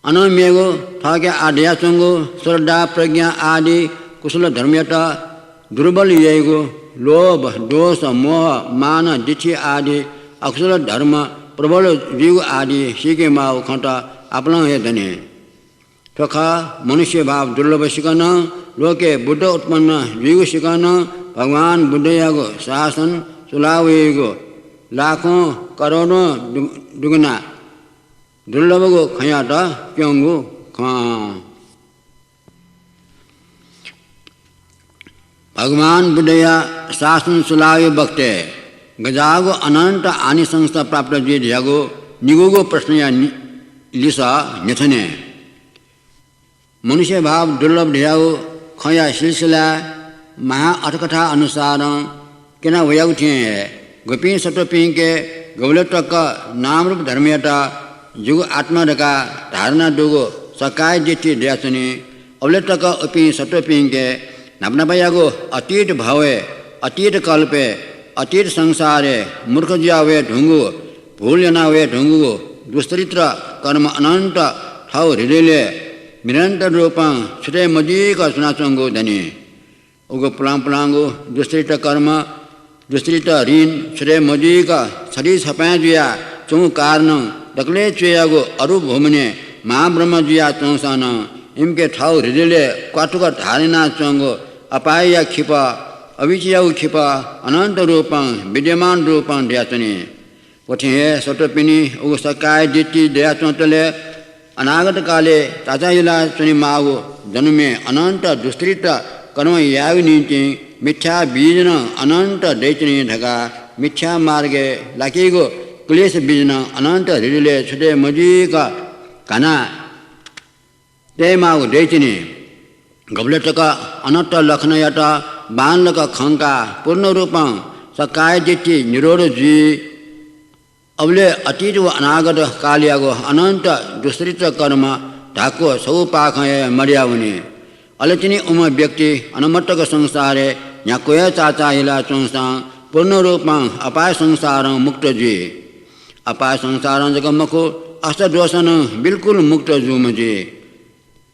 अनमेगो थाक्या आध्यात्मगो श्रद्धा प्रज्ञा आदि कुशल धर्म्यत दुर्बल येगो लोभ दोष मोह मान दिच्छी आदि अकुशल धर्म प्रबल जीव आदि सीके माओ खट अपना हे धने तथा मनुष्य भाव दुर्लभ शिकन लोके बुद्ध उत्पन्न जीव शिकन भगवान बुद्धयागो शासन चुलावेगो लाखों करोड़ों दुगना दुर्लभगो खयाट क्योंगो खा भगवान बुद्धया शासन चुलावे बक्ते गजागो अनंत आनिसंस प्राप्त जी ध्यागो निगोगो प्रश्न या लिसा निथने मनुष्य भाव दुर्लभ ध्यागो खया सिलसिला महा अर्थकथा अनुसार केना वया उठे है गोपी सत्वपी के गौलटक नाम रूप धर्मियता जुग आत्मा का धारणा दुगो सकाय जिति ड्यासनी अवलटक अपि सत्वपी के नपनपयागो अतीत भावे अतीत कल्पे अतीत संसारे मूर्ख ज्यावे ढुंगु भूल जनावे ढुंगु दुष्चरित्र कर्म अनंत ठाउ हृदयले निरंतर रूपं छुटे मजी का सुनाचंगो धनी उगो पुलांग पुलांगो दुष्चरित्र कर्म दुष्चरित्र ऋण छुटे मजी का शरीर छपाया जुया चुंग कारण दकले चुयागो अरूप भूमने महाब्रह्म जिया चौसान इनके ठाउ हृदय क्वाटुक धारणा चंग अपाया खिपा अविचया खिपा अनंत रूपं विद्यमान रूपं ध्याचने पठे सटपिनी उ सकाय दिति दया चौतले अनागत काले ताजाइला चुनि मागो जन्मे अनंत दुष्कृत कर्म याग नीति मिथ्या बीजन अनंत दैचनी ढगा मिथ्या मार्गे लाकीगो क्लेश बीजन अनंत हृदय छुटे मजी का काना ते मागो दैचनी गबलेटका अनंत लखनयटा बानलका खंका पूर्ण रूपं सकाय दिति निरोध जी अवले अतीत व अनागत कालियागो अनंत दुष्कृत कर्म ढाको सौ पाखय मर्यावने अलचिनी उम व्यक्ति अनुमतक संसारे न्याकोय चाचा हिला चौसा पूर्ण रूपं अपाय संसार मुक्त जी अपाय संसार जगमको अष्टदोषन बिल्कुल मुक्त जुम जी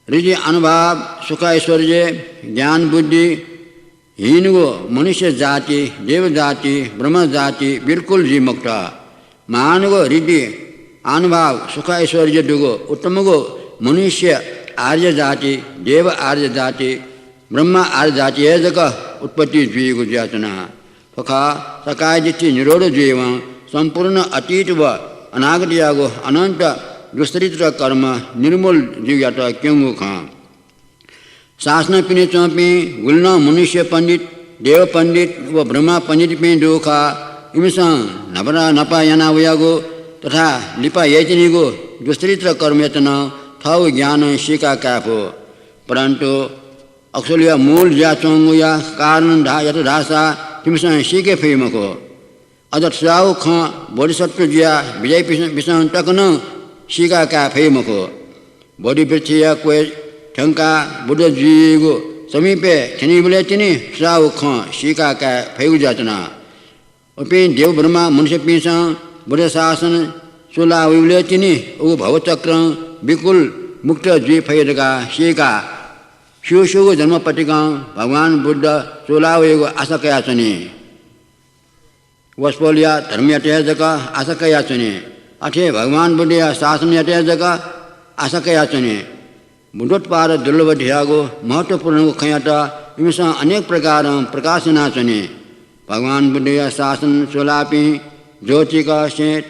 रिजि अनुभाव सुख ऐश्वर्य ज्ञान बुद्धि हीनगो मनुष्य जाति देव जाति ब्रह्म जाति बिल्कुल जी मुक्त महानुगो रिद्धि अनुभाव सुख ऐश्वर्य दुगो उत्तमगो मनुष्य आर्य जाति देव आर्य जाति ब्रह्म आर्य जाति है जगह उत्पत्ति जुईगो जातना फखा सकाय दिति निरोध जुईव संपूर्ण अतीत व अनागत यागो अनंत दुष्कृत कर्म निर्मूल जीव क्यों खां शासन पिने चौपी गुलना मनुष्य पंडित देव पंडित व ब्रह्मा पंडित पिन दुखा इमसा नपरा नपा याना वयागो तथा लिपा यचनीगो दुष्कृत कर्म यतना थाउ ज्ञान शिका काफो परंतु अक्षलिया मूल जाचोंगो या कारण धा यत धासा तिमसा शिके फेमको अदत साउ खां बोधिसत्व जिया विजय पिसन तकन शिका का फेमको बोधि पृथ्विया कोई ठंका बुद्ध जीगो समीपे छनी बोले चनी साउ खां शिका का फेउ जाचना उपिन देव ब्रह्मा मनुष्य पीसा बुद्ध शासन सुला विवले चिनी उ भवचक्र बिल्कुल मुक्त जी फैदगा शिका शिव शिव जन्म पटिका भगवान बुद्ध सुला वेगो आसकयाचने वस्पोलिया धर्म यटे जगह आसकयाचने अठे भगवान बुद्ध शासन यटे जगह आसकयाचने बुद्धोत्पाद दुर्लभ ध्यागो महत्वपूर्ण खयाटा इनसा अनेक प्रकार प्रकाशनाचने भगवान बुद्ध शासन सोलापी ज्योति का सेठ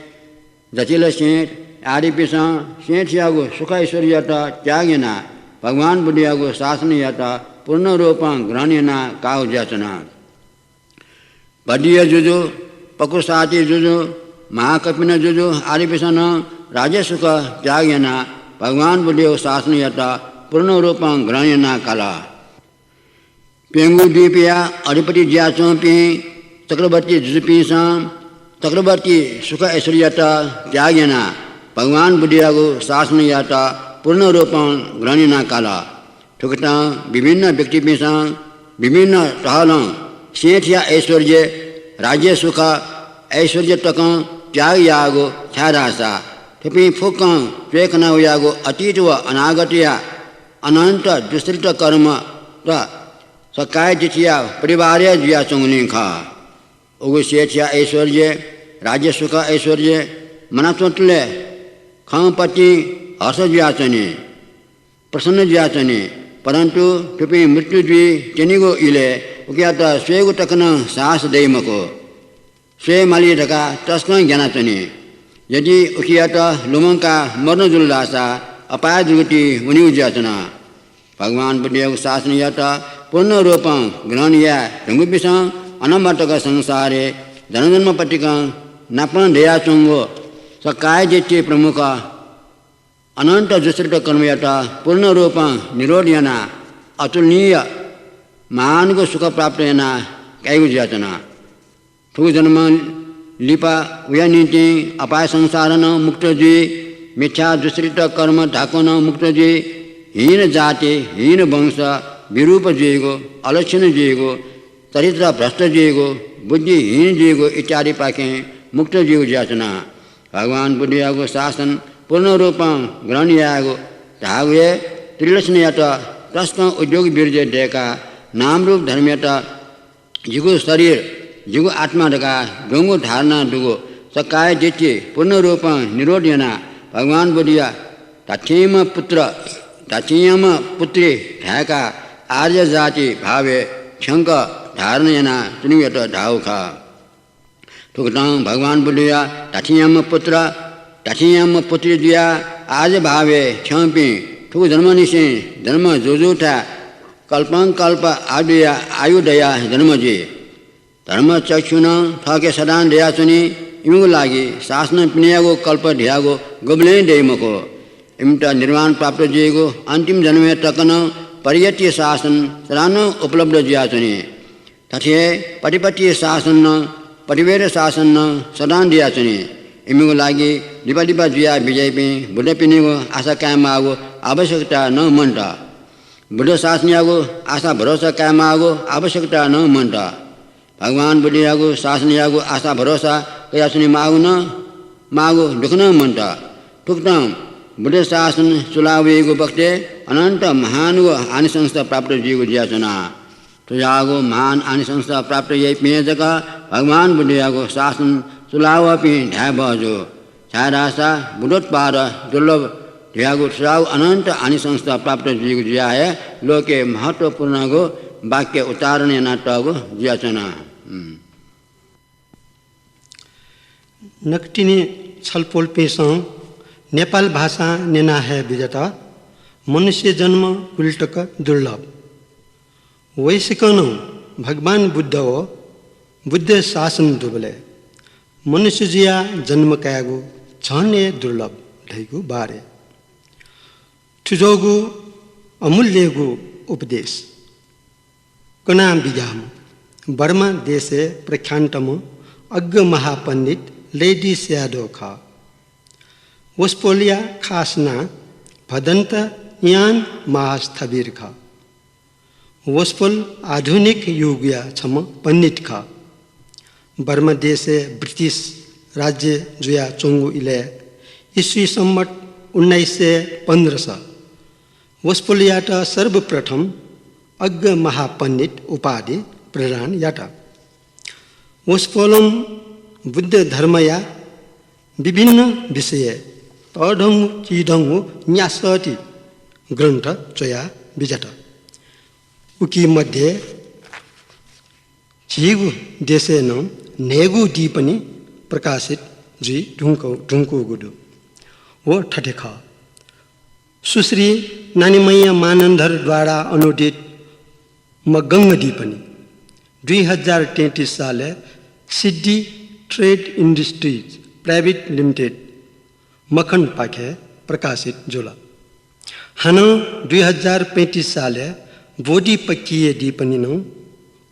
जटिल सेठ आदि पिसा सेठ यागो सुख ऐश्वर्यता त्यागना भगवान बुद्ध यागो शासन याता पूर्ण रूपं ग्रहणना काउ जाचना बदीय जुजु पकुसाति जुजु महाकपिन जुजु आदि पिसा राज्य सुख त्यागना भगवान बुद्ध शासन याता पूर्ण रूपं ग्रहणना काला पेंगु द्वीपिया अधिपति ज्याचोपी चक्रवर्ती जुपीसा चक्रवर्ती सुख ऐश्वर्यता त्यागना भगवान बुद्धियागो शासन याता पूर्ण रूपं ग्रहणना काला ठुकता विभिन्न व्यक्ति पीसा विभिन्न टहल सेठ या ऐश्वर्य राज्य सुख ऐश्वर्य तक त्याग यागो छारासा ठपी फुक चेकना यागो अतीत व अनागत या अनंत दुष्कृत कर्म सकाय जिथिया परिवार जिया चुंगनी खा उगु सेठिया ऐश्वर्य राज्य सुख ऐश्वर्य मनाचोटले खापति हर्ष जियाचने प्रसन्न जियाचने परंतु टुपी मृत्यु जी चनिगो इले उकियात स्वेगु तकन साहस दैमको स्वे माली ढका तस्कन ज्ञानाचने यदि उकियात लुमंका मरण जुल्लासा अपाय दुर्गति उनि जाचना भगवान बुद्ध शासन याता पूर्ण रूपं ग्रहण या रंगुपिसा अनमतक संसारे धनजन्म पट्टिका नपन दया चुंगो सकाय जिति प्रमुख अनंत दुष्कृत कर्मयता पूर्ण रूपं निरोधयना अतुलनीय महानुगो सुख प्राप्तयना कैगु जाचना ठुक जन्म लिपा व्यनीति अपाय संसारन मुक्त जी मिथ्या दुष्कृत कर्म ढाकोन मुक्त जी हीन जाति हीन वंश विरूप जीगो अलक्षण जीगो चरित्र भ्रष्ट जीगो बुद्धिहीन जीगो इत्यादि पाके मुक्त जीव जाचना भगवान बुद्धियागो शासन पूर्ण रूपं ग्रहण यागो धागे त्रिलक्षणयत तस्क उद्योग बीर्ज डेका नाम रूप धर्मयत जिगो शरीर जिगो आत्मा ढका डोंगो धारणा दुगो सकाय जिति पूर्ण रूपं निरोधयना भगवान बुद्धिया तथीयम पुत्री ढाका आर्य जाति भावे क्षंक धारणयना त्रियत ढाउखा ठुकटांग भगवान बुलिया तथीयम पुत्री दिया आज भावे क्षंपी ठुक जन्म निशे जन्म जोजूठा कल्पं कल्प आयुदया जन्मजी धर्म चक्षुन थके सदान दया सुनी इमको लागि शासन पिनियागो कल्प ढियागो गोबले डेमको इमटा निर्वाण प्राप्त जिएको अंतिम जन्मे टकन पर्यट्य शासन सदान उपलब्ध जिया सुनी तथे पटिपट्य शासन न परिवेर शासन न सदान दिया सुनी इमको लागि दिपा जिया विजय पे बुढ़ पिनेको आशा कायम आगो आवश्यकता न मनता बुढ़ शासनियागो आशा भरोसा कायम आगो आवश्यकता न मनता भगवान बुढ़ियागो शासनियागो आशा भरोसा कया सुनी मागो दुखन मनता ठुकता बुढ़ शासन चुलावेगो बक्ते अनंत महान आनिसंस्था प्राप्त जीवो जिया सुना तुझागो महान आनिसंस्था प्राप्त यही पिए जगह भगवान बुढ़ियागो शासन चुलाव पी ढाय बजो छायासा बुढ़ोत्पाद दुर्लभ ढियागो तुझाव अनंत आनिसंस्था प्राप्त जीवो जिया है लोके महत्वपूर्ण गो वाक्य उच्चारण नाटक जिया सुना नक्टिने छलपोल पेसौँ नेपाल भाषा नेना है विजता मनुष्य जन्म उल्टक दुर्लभ वैशिकनौ भगवान बुद्ध हो बुद्ध शासन दुबले मनुष्य जिया जन्म कायागो झने दुर्लभ ढैगु बारे ठुजोगु अमूल्यगु उपदेश कना बिजाम बर्मा देशे प्रख्यातम अग्ग महापंडित लेडी स्याडो खा वस्पोलिया खासना भदंत यान महास्थबीर खा वस्पोल आधुनिक युगया छम पंडित खा बर्मा देशे ब्रिटिश राज्य जुया चोंगु इले ईस्वी सम्मत 1915 वस्पोलियाट सर्वप्रथम अग्ग महापंडित उपाधि प्रदान याटा वस्पोलम बुद्ध धर्मया विभिन्न विषय तढंग चिढंग न्यासति ग्रंथ चया बिजट उकी मध्ये झिगु देशेन नेगु दीपनी प्रकाशित जी ढुंको गुडु वो ठठेख सुश्री नानीमैया मानंदर द्वारा अनुदित मगंग दीपनी 2033 साले सिद्धि ट्रेड इंडस्ट्रीज प्राइवेट लिमिटेड मखन पाखे प्रकाशित जोला हन 2035 साले बोडी पक्किए दीपनी नौ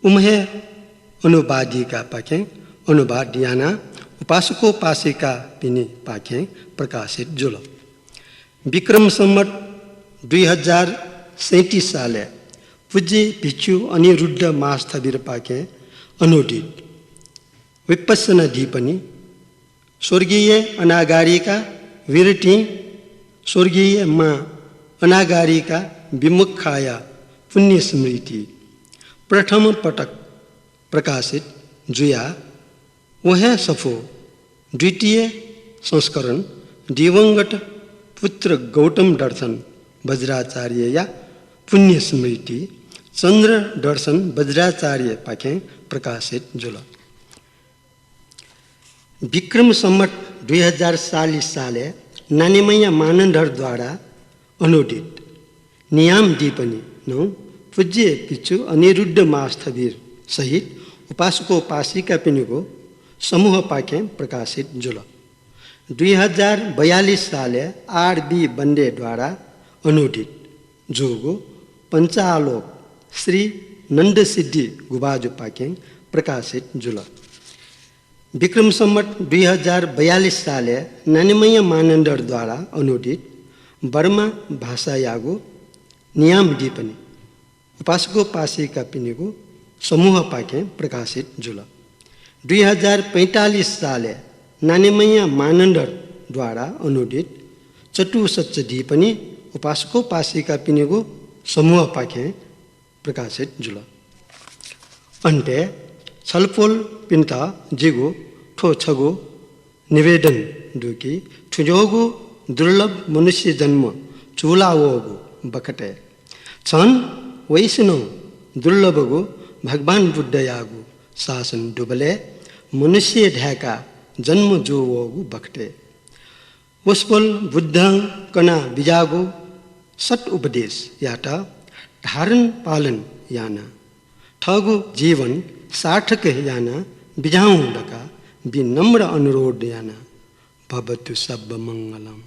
उम्हे अनुवादिका पाखे अनुवाद दियाना उपासको पासिका पिनी पाखे प्रकाशित जोला विक्रम सम्मत 2037 साले पूज्य भिक्षु अनिरुद्ध महास्थविर पाखे अनुदित विपස්සना दीपनी स्वर्गीय अनागारिका विरटी स्वर्गीय माँ अनागारिका विमुखाया पुण्य स्मृति प्रथम पटक प्रकाशित जुया वह सफो द्वितीय संस्करण दिवंगत पुत्र गौतम दर्शन वज्राचार्य या पुण्य स्मृति चंद्र दर्शन वज्राचार्य पाखे प्रकाशित जुल विक्रम सम्मत 2040 साले नानीमैया मानंदर द्वारा अनुदित नियाम दीपनी नौ पूज्य पिच्चु अनिरुद्ध महास्थवीर सहित उपासको पासिका पिनिको समूह पाखे प्रकाशित जुल 2042 साले आर.बी. बंदे द्वारा अनुदित जोगो पंचालोक श्री नंद सिद्धि गुबाजु पाखे प्रकाशित जुल विक्रम सम्मत 2042 साले नानीमैया मानंदर द्वारा अनुदित बर्मा भाषा यागो नियाम दीपनी उपासको पासिका पिनिको समूह पाखे प्रकाशित जुल 2045 साले नानीमैया मानंदर द्वारा अनुदित चतुसच्च दीपनी उपासको पासिका पिनिको समूह पाखे प्रकाशित जुल अन्ते छलपोल पिन्ता जिगो ठो छगो निवेदन दुकी ठुजोगो दुर्लभ मनुष्य जन्म चूलावोगु बकटे छन् वैष्णव दुर्लभगु भगवान बुद्धयागु शासन डुबले मनुष्य ढाका जन्म जोवोगु बकटे वस्पल बुद्ध कना बिजागु सत उपदेश याटा धारण पालन याना ठगु जीवन सार्थक याना बिजाऊ डका विनम्र अनुरोध याना भवतु सब मंगलम।